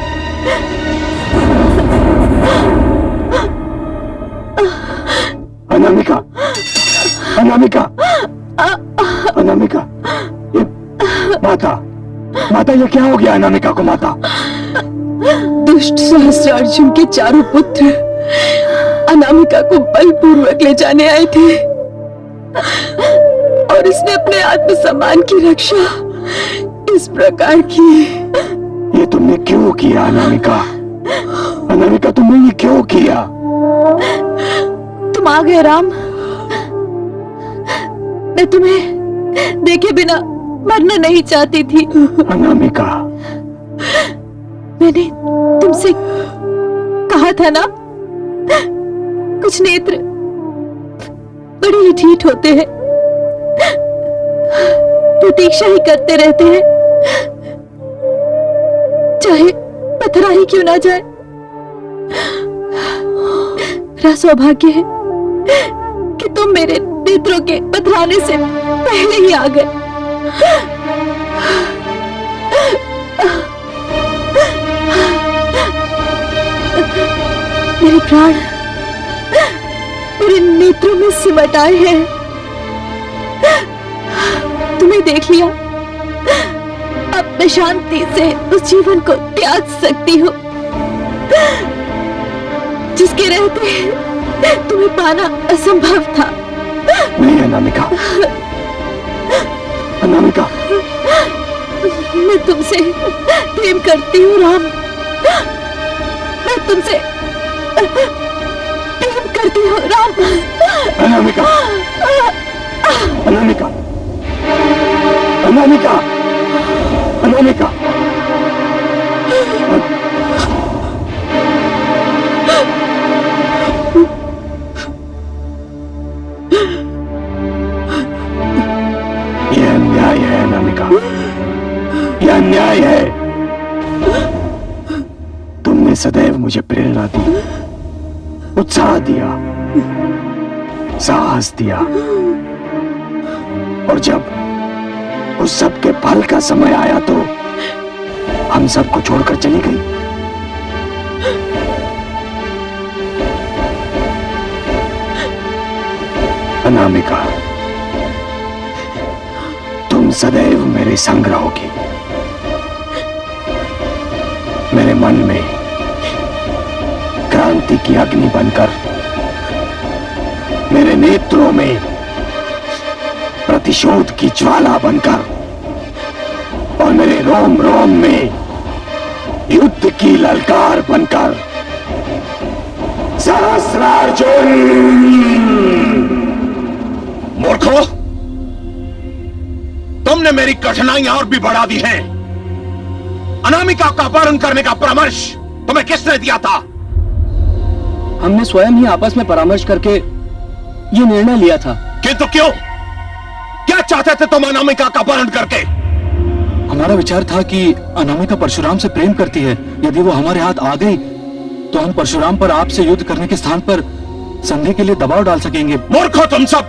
अनामिका, अनामिका, अनामिका, ये माता, माता ये क्या हो गया अनामिका को? माता, दुष्ट सहस्त्रार्जुन के चारों पुत्र अनामिका को बलपूर्वक ले जाने आए थे और इसने अपने आत्मसम्मान की रक्षा इस प्रकार की। ये तुमने क्यों किया अनामिका? अनामिका, तुमने ये क्यों किया? तुम आ गए राम, मैं तुम्हें देखे बिना मरना नहीं चाहती थी। अनामिका, मैंने तुमसे कहा था ना, कुछ नेत्र बड़े ही ढीठ होते हैं, प्रतीक्षा ही करते रहते हैं, चाहे पथरा ही क्यों ना जाए। मेरा सौभाग्य है कि तुम मेरे नेत्रों के पथराने से पहले ही आ गए। मेरे प्राण मेरे नेत्रों में सिमट आए हैं। तुम्हें देख लिया, अब मैं शांति से उस जीवन को त्याग सकती हूँ जिसके रहते तुम्हें पाना असंभव था। नहीं अनामिका, अनामिका, मैं तुमसे प्रेम करती हूँ राम, मैं तुमसे प्रेम करती हूँ राम। अनामिका, अनामिका, अनामिका, अनामिका। यह अन्याय है अनामिका, यह अन्याय है। तुमने सदैव मुझे प्रेरणा दी, उत्साह दिया, साहस दिया, और जब उस सब के फल का समय आया तो हम सबको छोड़कर चली गई। अनामिका, तुम सदैव मेरे संग रहोगी, मेरे मन में क्रांति की अग्नि बनकर, मेरे नेत्रों में प्रतिशोध की ज्वाला बनकर, और मेरे रोम रोम में युद्ध की ललकार बनकर। सहस्रार्जुन! मूर्खों, तुमने मेरी कठिनाइयां और भी बढ़ा दी हैं। अनामिका का अपहरण करने का परामर्श तुम्हें किसने दिया था? हमने स्वयं ही आपस में परामर्श करके ये निर्णय लिया था। किंतु क्यों? क्या चाहते थे तुम अनामिका का अपहरण करके? हमारा विचार था कि अनामिका परशुराम से प्रेम करती है। यदि वो हमारे हाथ आ गई तो हम परशुराम पर आपसे युद्ध करने के स्थान पर संधि के लिए दबाव डाल सकेंगे। मूर्खों तुम सब!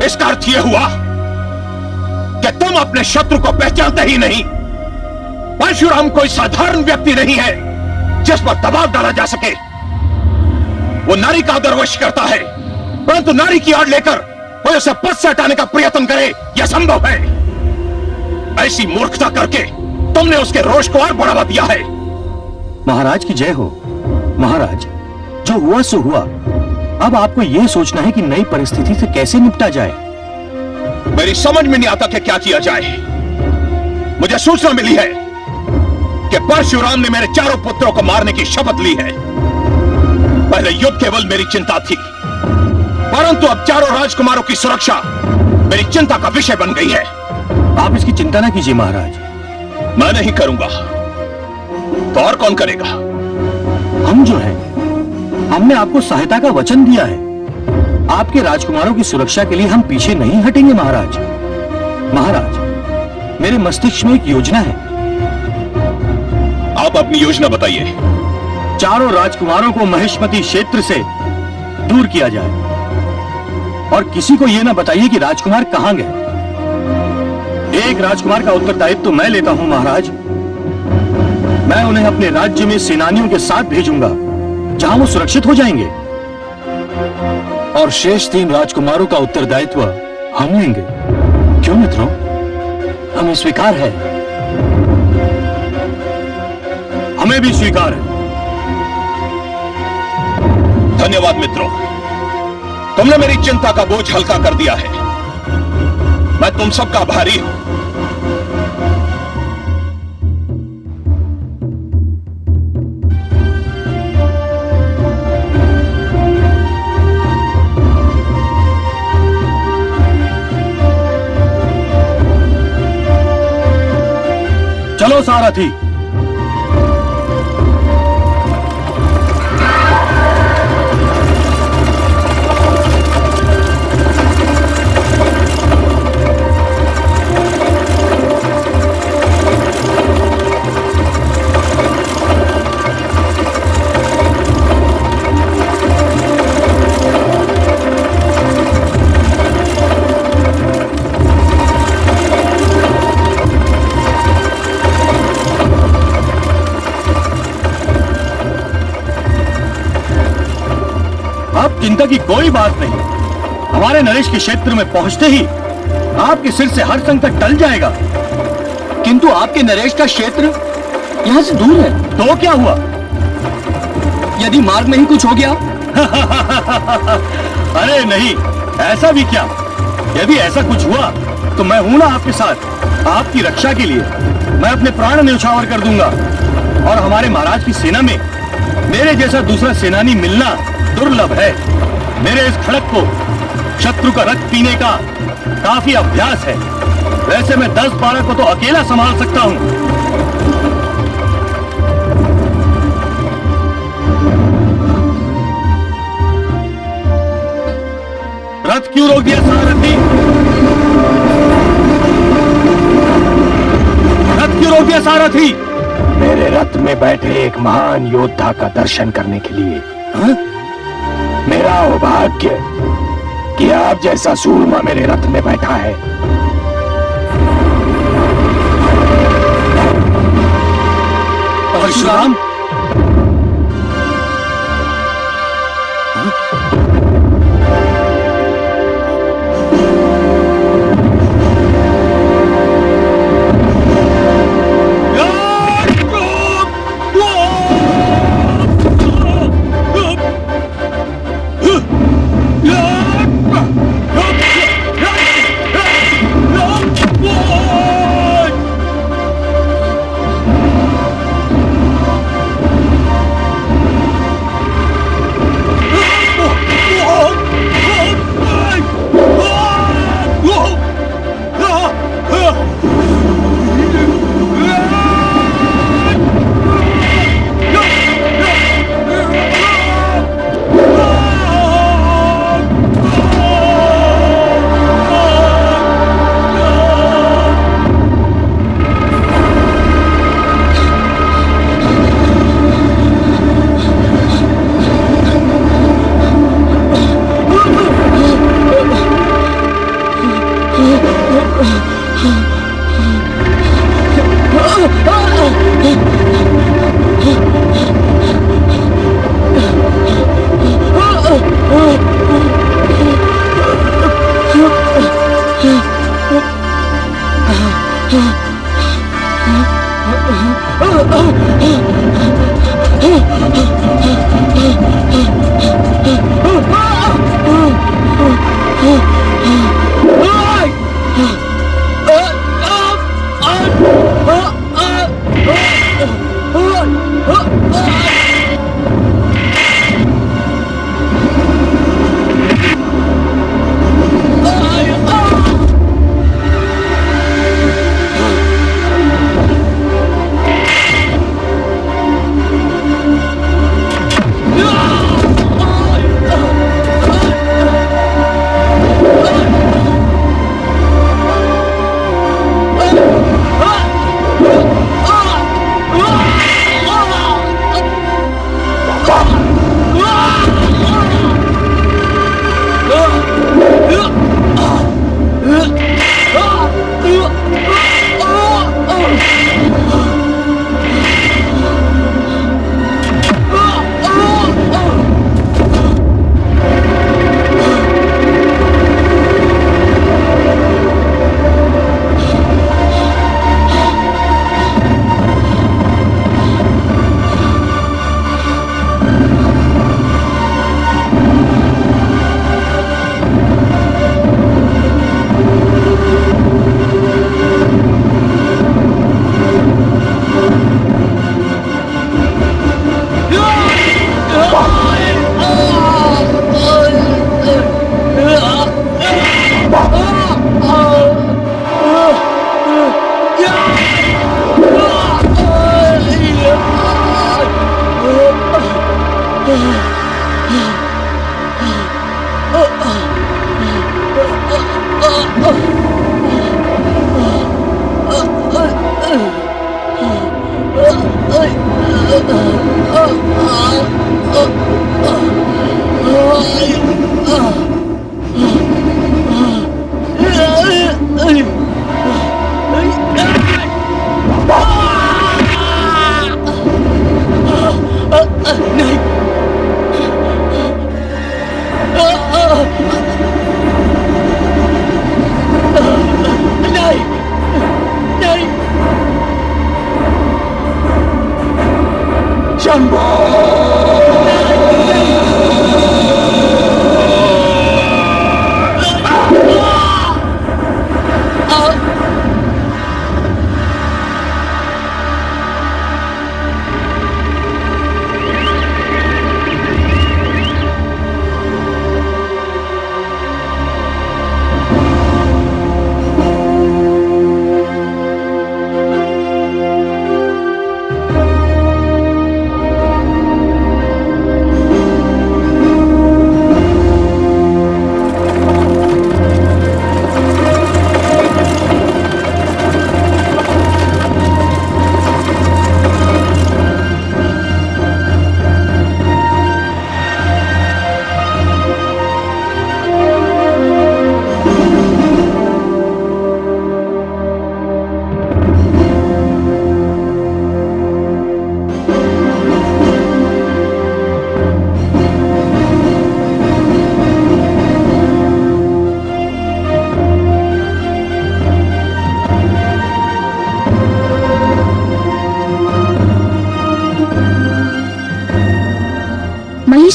इसका अर्थ यह हुआ कि तुम अपने शत्रु को पहचानते ही नहीं। परशुराम कोई साधारण व्यक्ति नहीं है जिस पर दबाव डाला जा सके। वो नारी का आदरवश करता है, परंतु नारी की आड़ लेकर कोई उसे पद से हटाने का प्रयत्न करे यह संभव है। ऐसी मूर्खता करके तुमने उसके रोष को और बढ़ावा दिया है। महाराज की जय हो। महाराज, जो हुआ सो हुआ। अब आपको यह सोचना है कि नई परिस्थिति से कैसे निपटा जाए। मेरी समझ में नहीं आता कि क्या किया जाए। मुझे सूचना मिली है कि परशुराम ने मेरे चारों पुत्रों को मारने की शपथ ली है। पहले युद्ध केवल मेरी चिंता थी, परंतु अब चारों राजकुमारों की सुरक्षा मेरी चिंता का विषय बन गई है। आप इसकी चिंता ना कीजिए महाराज। मैं नहीं करूंगा तो और कौन करेगा? हम जो हैं, हमने आपको सहायता का वचन दिया है। आपके राजकुमारों की सुरक्षा के लिए हम पीछे नहीं हटेंगे महाराज। महाराज, मेरे मस्तिष्क में एक योजना है। आप अपनी योजना बताइए। चारों राजकुमारों को महेशमती क्षेत्र से दूर किया जाए और किसी को यह ना बताइए कि राजकुमार कहां गए। एक राजकुमार का उत्तरदायित्व तो मैं लेता हूं महाराज। मैं उन्हें अपने राज्य में सेनानियों के साथ भेजूंगा जहां वो सुरक्षित हो जाएंगे, और शेष 3 राजकुमारों का उत्तरदायित्व हम लेंगे। क्यों मित्रों, हमें स्वीकार है। हमें भी स्वीकार है। धन्यवाद मित्रों, तुमने मेरी चिंता का बोझ हल्का कर दिया है। मैं तुम सबका आभारी हूं। चलो सारथी। चिंता की कोई बात नहीं। हमारे नरेश के क्षेत्र में पहुंचते ही आपके सिर से हर संकट टल जाएगा। किंतु आपके नरेश का क्षेत्र यहाँ से दूर है। तो क्या हुआ? यदि मार्ग में ही कुछ हो गया? अरे नहीं, ऐसा भी क्या। यदि ऐसा कुछ हुआ तो मैं हूं ना आपके साथ। आपकी रक्षा के लिए मैं अपने प्राण न्यौछावर कर दूंगा, और हमारे महाराज की सेना में मेरे जैसा दूसरा सेनानी मिलना दुर्लभ है। मेरे इस खड़क को शत्रु का रक्त पीने का काफी अभ्यास है। वैसे मैं 10-12 को तो अकेला संभाल सकता हूं। रथ क्यों रोक दिया सारथी? रथ क्यों रोक दिया सारथी? मेरे रथ में बैठे एक महान योद्धा का दर्शन करने के लिए। हाँ? मेरा सौभाग्य कि आप जैसा सूरमा मेरे रथ में बैठा है। परशुराम,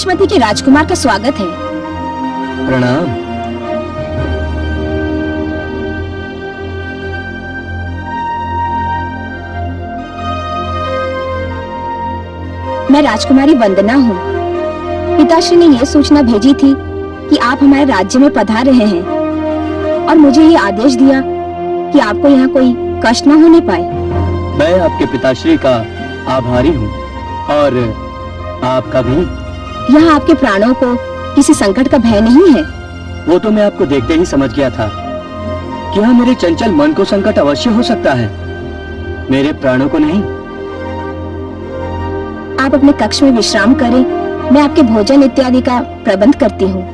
महिष्मति के राजकुमार का स्वागत है। प्रणाम। मैं राजकुमारी वंदना हूँ। पिताश्री ने यह सूचना भेजी थी कि आप हमारे राज्य में पधार रहे हैं और मुझे ये आदेश दिया कि आपको यहाँ कोई कष्ट न होने पाए। मैं आपके पिताश्री का आभारी हूँ और आपका भी। यहाँ आपके प्राणों को किसी संकट का भय नहीं है। वो तो मैं आपको देखते ही समझ गया था कि यहाँ मेरे चंचल मन को संकट अवश्य हो सकता है, मेरे प्राणों को नहीं। आप अपने कक्ष में विश्राम करें, मैं आपके भोजन इत्यादि का प्रबंध करती हूँ।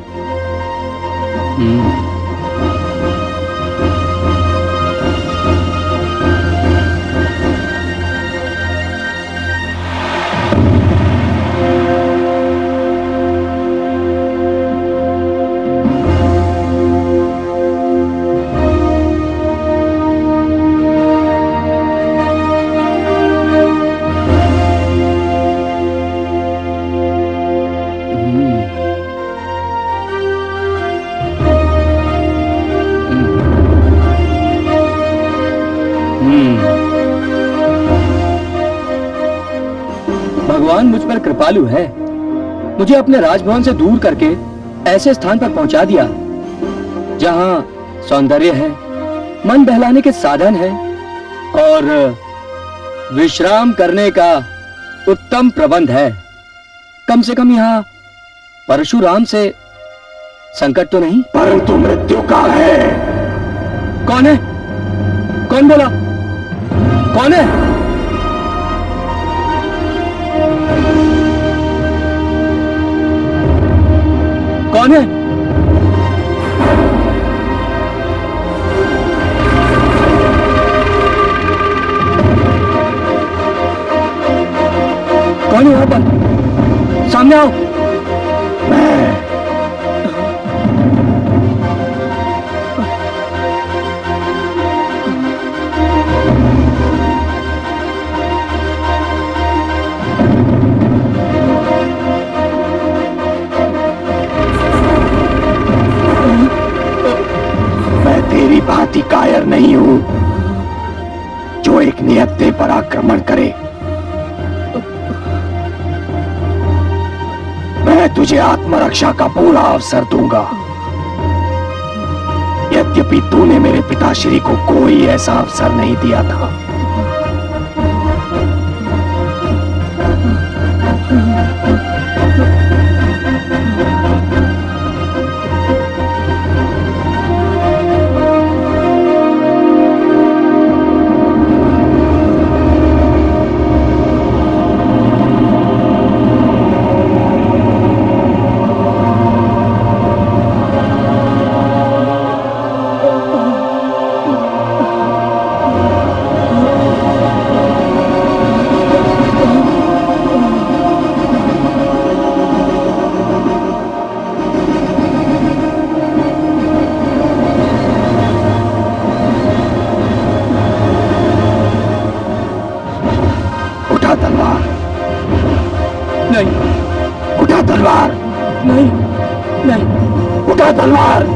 भगवान मुझ पर कृपालु है। मुझे अपने राजभवन से दूर करके ऐसे स्थान पर पहुंचा दिया जहां सौंदर्य है, मन बहलाने के साधन है और विश्राम करने का उत्तम प्रबंध है। कम से कम यहाँ परशुराम से संकट तो नहीं। परंतु मृत्यु का है। कौन है? कौन बोला? कौन है? कौन है? कौन है यहाँ पर? सामने आओ। तेरी भांति कायर नहीं हूं जो एक नियत्ते पर आक्रमण करे। मैं तुझे आत्मरक्षा का पूरा अवसर दूंगा। यद्यपि तूने मेरे पिताश्री को कोई ऐसा अवसर नहीं दिया था। उठा तलवार। नहीं, नहीं। उठा तलवार।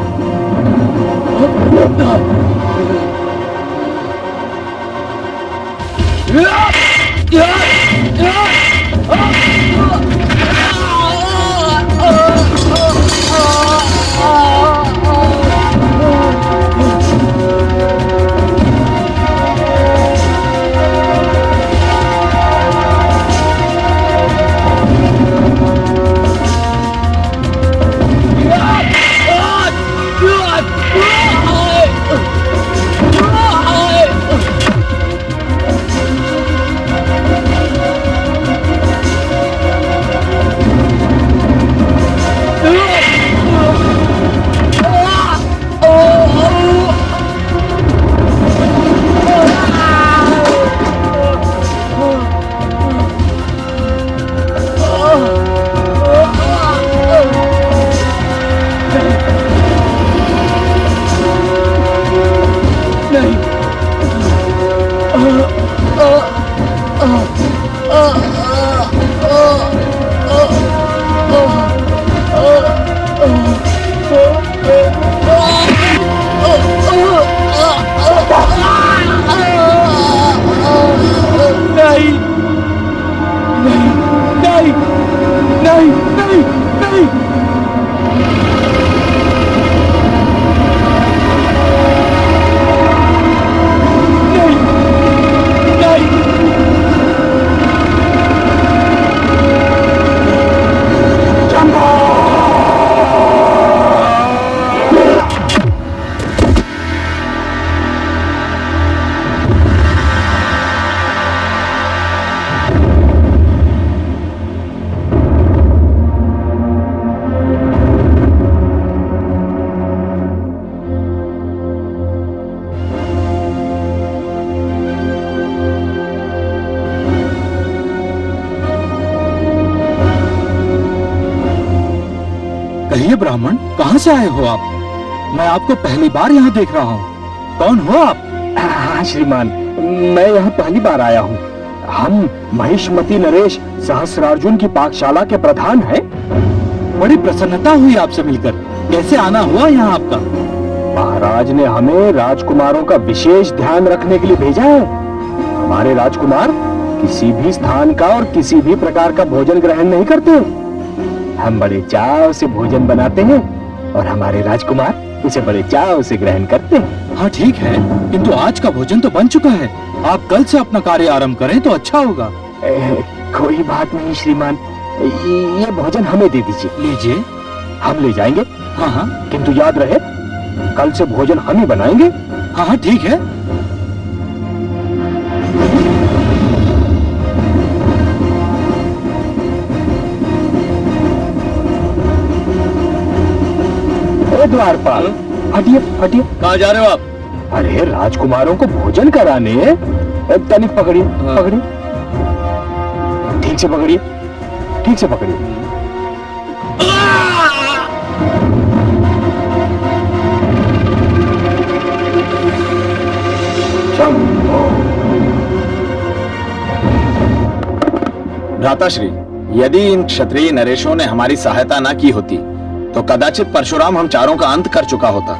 नहीं नहीं नहीं। कहिए ब्राह्मण, कहाँ से आए हो आप? मैं आपको पहली बार यहाँ देख रहा हूँ। कौन हो आप? हाँ श्रीमान, मैं यहाँ पहली बार आया हूँ। हम महिष्मती नरेश सहस्रार्जुन की पाकशाला के प्रधान हैं। बड़ी प्रसन्नता हुई आपसे मिलकर। कैसे आना हुआ यहाँ आपका? महाराज ने हमें राजकुमारों का विशेष ध्यान रखने के लिए भेजा है। हमारे राजकुमार किसी भी स्थान का और किसी भी प्रकार का भोजन ग्रहण नहीं करते। हम बड़े चाव से भोजन बनाते हैं और हमारे राजकुमार उसे बड़े चाव से ग्रहण करते हैं। हाँ ठीक है, किंतु आज का भोजन तो बन चुका है। आप कल से अपना कार्य आरंभ करें तो अच्छा होगा। कोई बात नहीं श्रीमान, ये भोजन हमें दे दीजिए। लीजिए। हम ले जाएंगे। हाँ हाँ, किंतु याद रहे कल से भोजन हम ही बनाएंगे। हाँ हाँ ठीक है। द्वारपाल, हटिए हटिए। कहाँ जा रहे हो आप? अरे राजकुमारों को भोजन कराने। तनिक पकड़िए पकड़िए, ठीक से पकड़िए, ठीक से पकड़िए। भ्राताश्री, यदि इन क्षत्रिय नरेशों ने हमारी सहायता न की होती तो कदाचित परशुराम हम चारों का अंत कर चुका होता।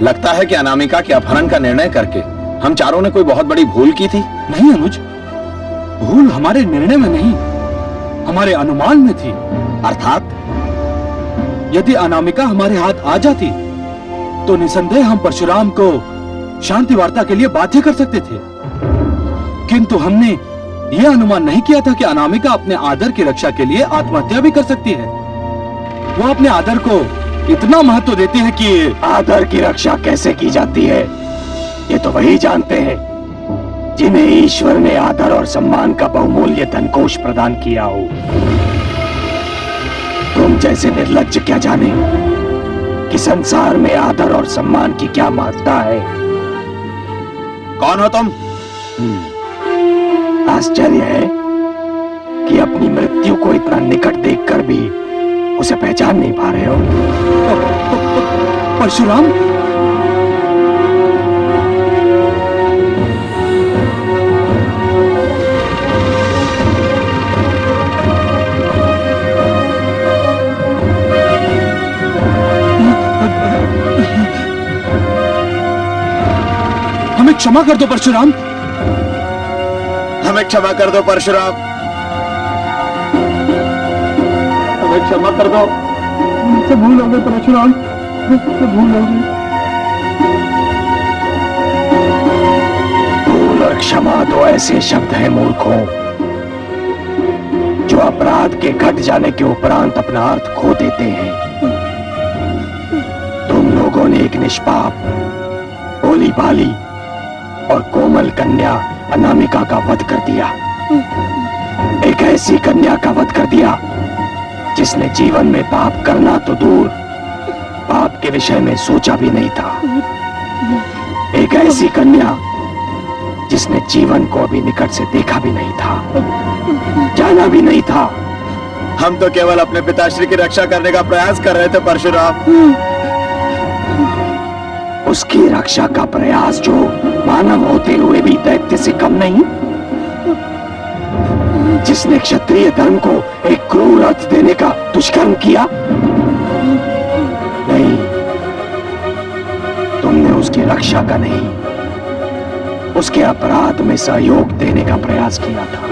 लगता है कि अनामिका के अपहरण का निर्णय करके हम चारों ने कोई बहुत बड़ी भूल की थी। नहीं अनुज, भूल हमारे निर्णय में नहीं, हमारे अनुमान में थी। अर्थात? यदि अनामिका हमारे हाथ आ जाती तो निसंदेह हम परशुराम को शांति वार्ता के लिए बाध्य कर सकते थे। किंतु हमने यह अनुमान नहीं किया था कि अनामिका अपने आदर की रक्षा के लिए आत्महत्या भी कर सकती है। वो अपने आदर को इतना महत्व देते हैं कि आदर की रक्षा कैसे की जाती है ये तो वही जानते हैं जिन्हें ईश्वर ने आदर और सम्मान का बहुमूल्य धनकोष प्रदान किया हो। तुम जैसे निर्लज्ज क्या जाने कि संसार में आदर और सम्मान की क्या महत्ता है। कौन हो तुम? आश्चर्य है कि अपनी मृत्यु को इतना निकट देखकर भी उसे पहचान नहीं पा रहे हो। परशुराम, हमें क्षमा कर दो परशुराम। हमें क्षमा कर दो परशुराम। क्षमा कर दो, मुझसे भूल हो गई परशुराम, मुझसे भूल हो गई। भूल और क्षमा दो ऐसे शब्द हैं मूर्खों, जो अपराध के घट जाने के उपरांत अपना अर्थ खो देते हैं। तुम लोगों ने एक निष्पाप, भोली भाली और कोमल कन्या अनामिका का वध कर दिया। एक ऐसी कन्या का वध कर दिया जिसने जीवन में पाप करना तो दूर, पाप के विषय में सोचा भी नहीं था। एक ऐसी कन्या जिसने जीवन को अभी निकट से देखा भी नहीं था, जाना भी नहीं था। हम तो केवल अपने पिताश्री की रक्षा करने का प्रयास कर रहे थे परशुराम। उसकी रक्षा का प्रयास जो मानव होते हुए भी दैत्य से कम नहीं, जिसने क्षत्रिय धर्म को एक क्रूर अर्थ देने का दुष्कर्म किया। नहीं, तुमने उसकी रक्षा का नहीं, उसके अपराध में सहयोग देने का प्रयास किया था।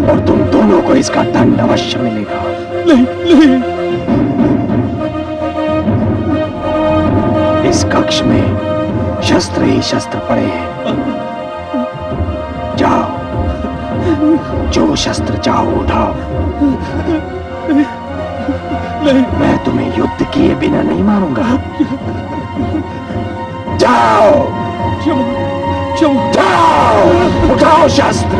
और तुम दोनों को इसका दंड अवश्य मिलेगा। नहीं नहीं, इस कक्ष में शस्त्र ही शस्त्र पड़े हैं। जाओ, जो शस्त्र चाहो उठाओ। नहीं, मैं तुम्हें युद्ध किए बिना नहीं मारूंगा। जाओ, क्षमा क्षमा। जाओ, उठाओ शस्त्र।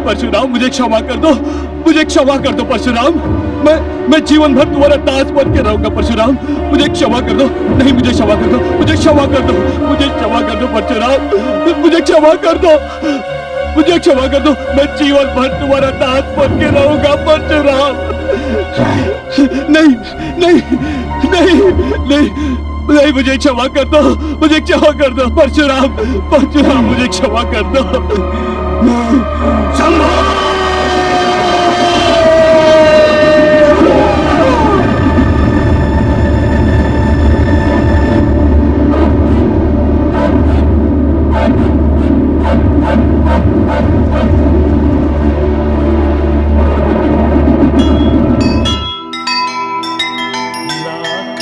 परशुराम, मुझे क्षमा कर दो, मुझे क्षमा कर दो परशुराम। मैं जीवन भर तुम्हारा दास बन के रहूंगा परशुराम। मुझे क्षमा कर दो। नहीं, मुझे क्षमा कर दो, मुझे क्षमा कर दो, मुझे क्षमा कर दो परशुराम, मुझे क्षमा कर दो, मुझे क्षमा कर दो। मैं जीवन भर तुम्हारा दास बन के रहूंगा परशुराम। नहीं नहीं नहीं नहीं नहीं, मुझे क्षमा कर दो, मुझे क्षमा कर दो परशुराम, परशुराम मुझे क्षमा कर दो। संभव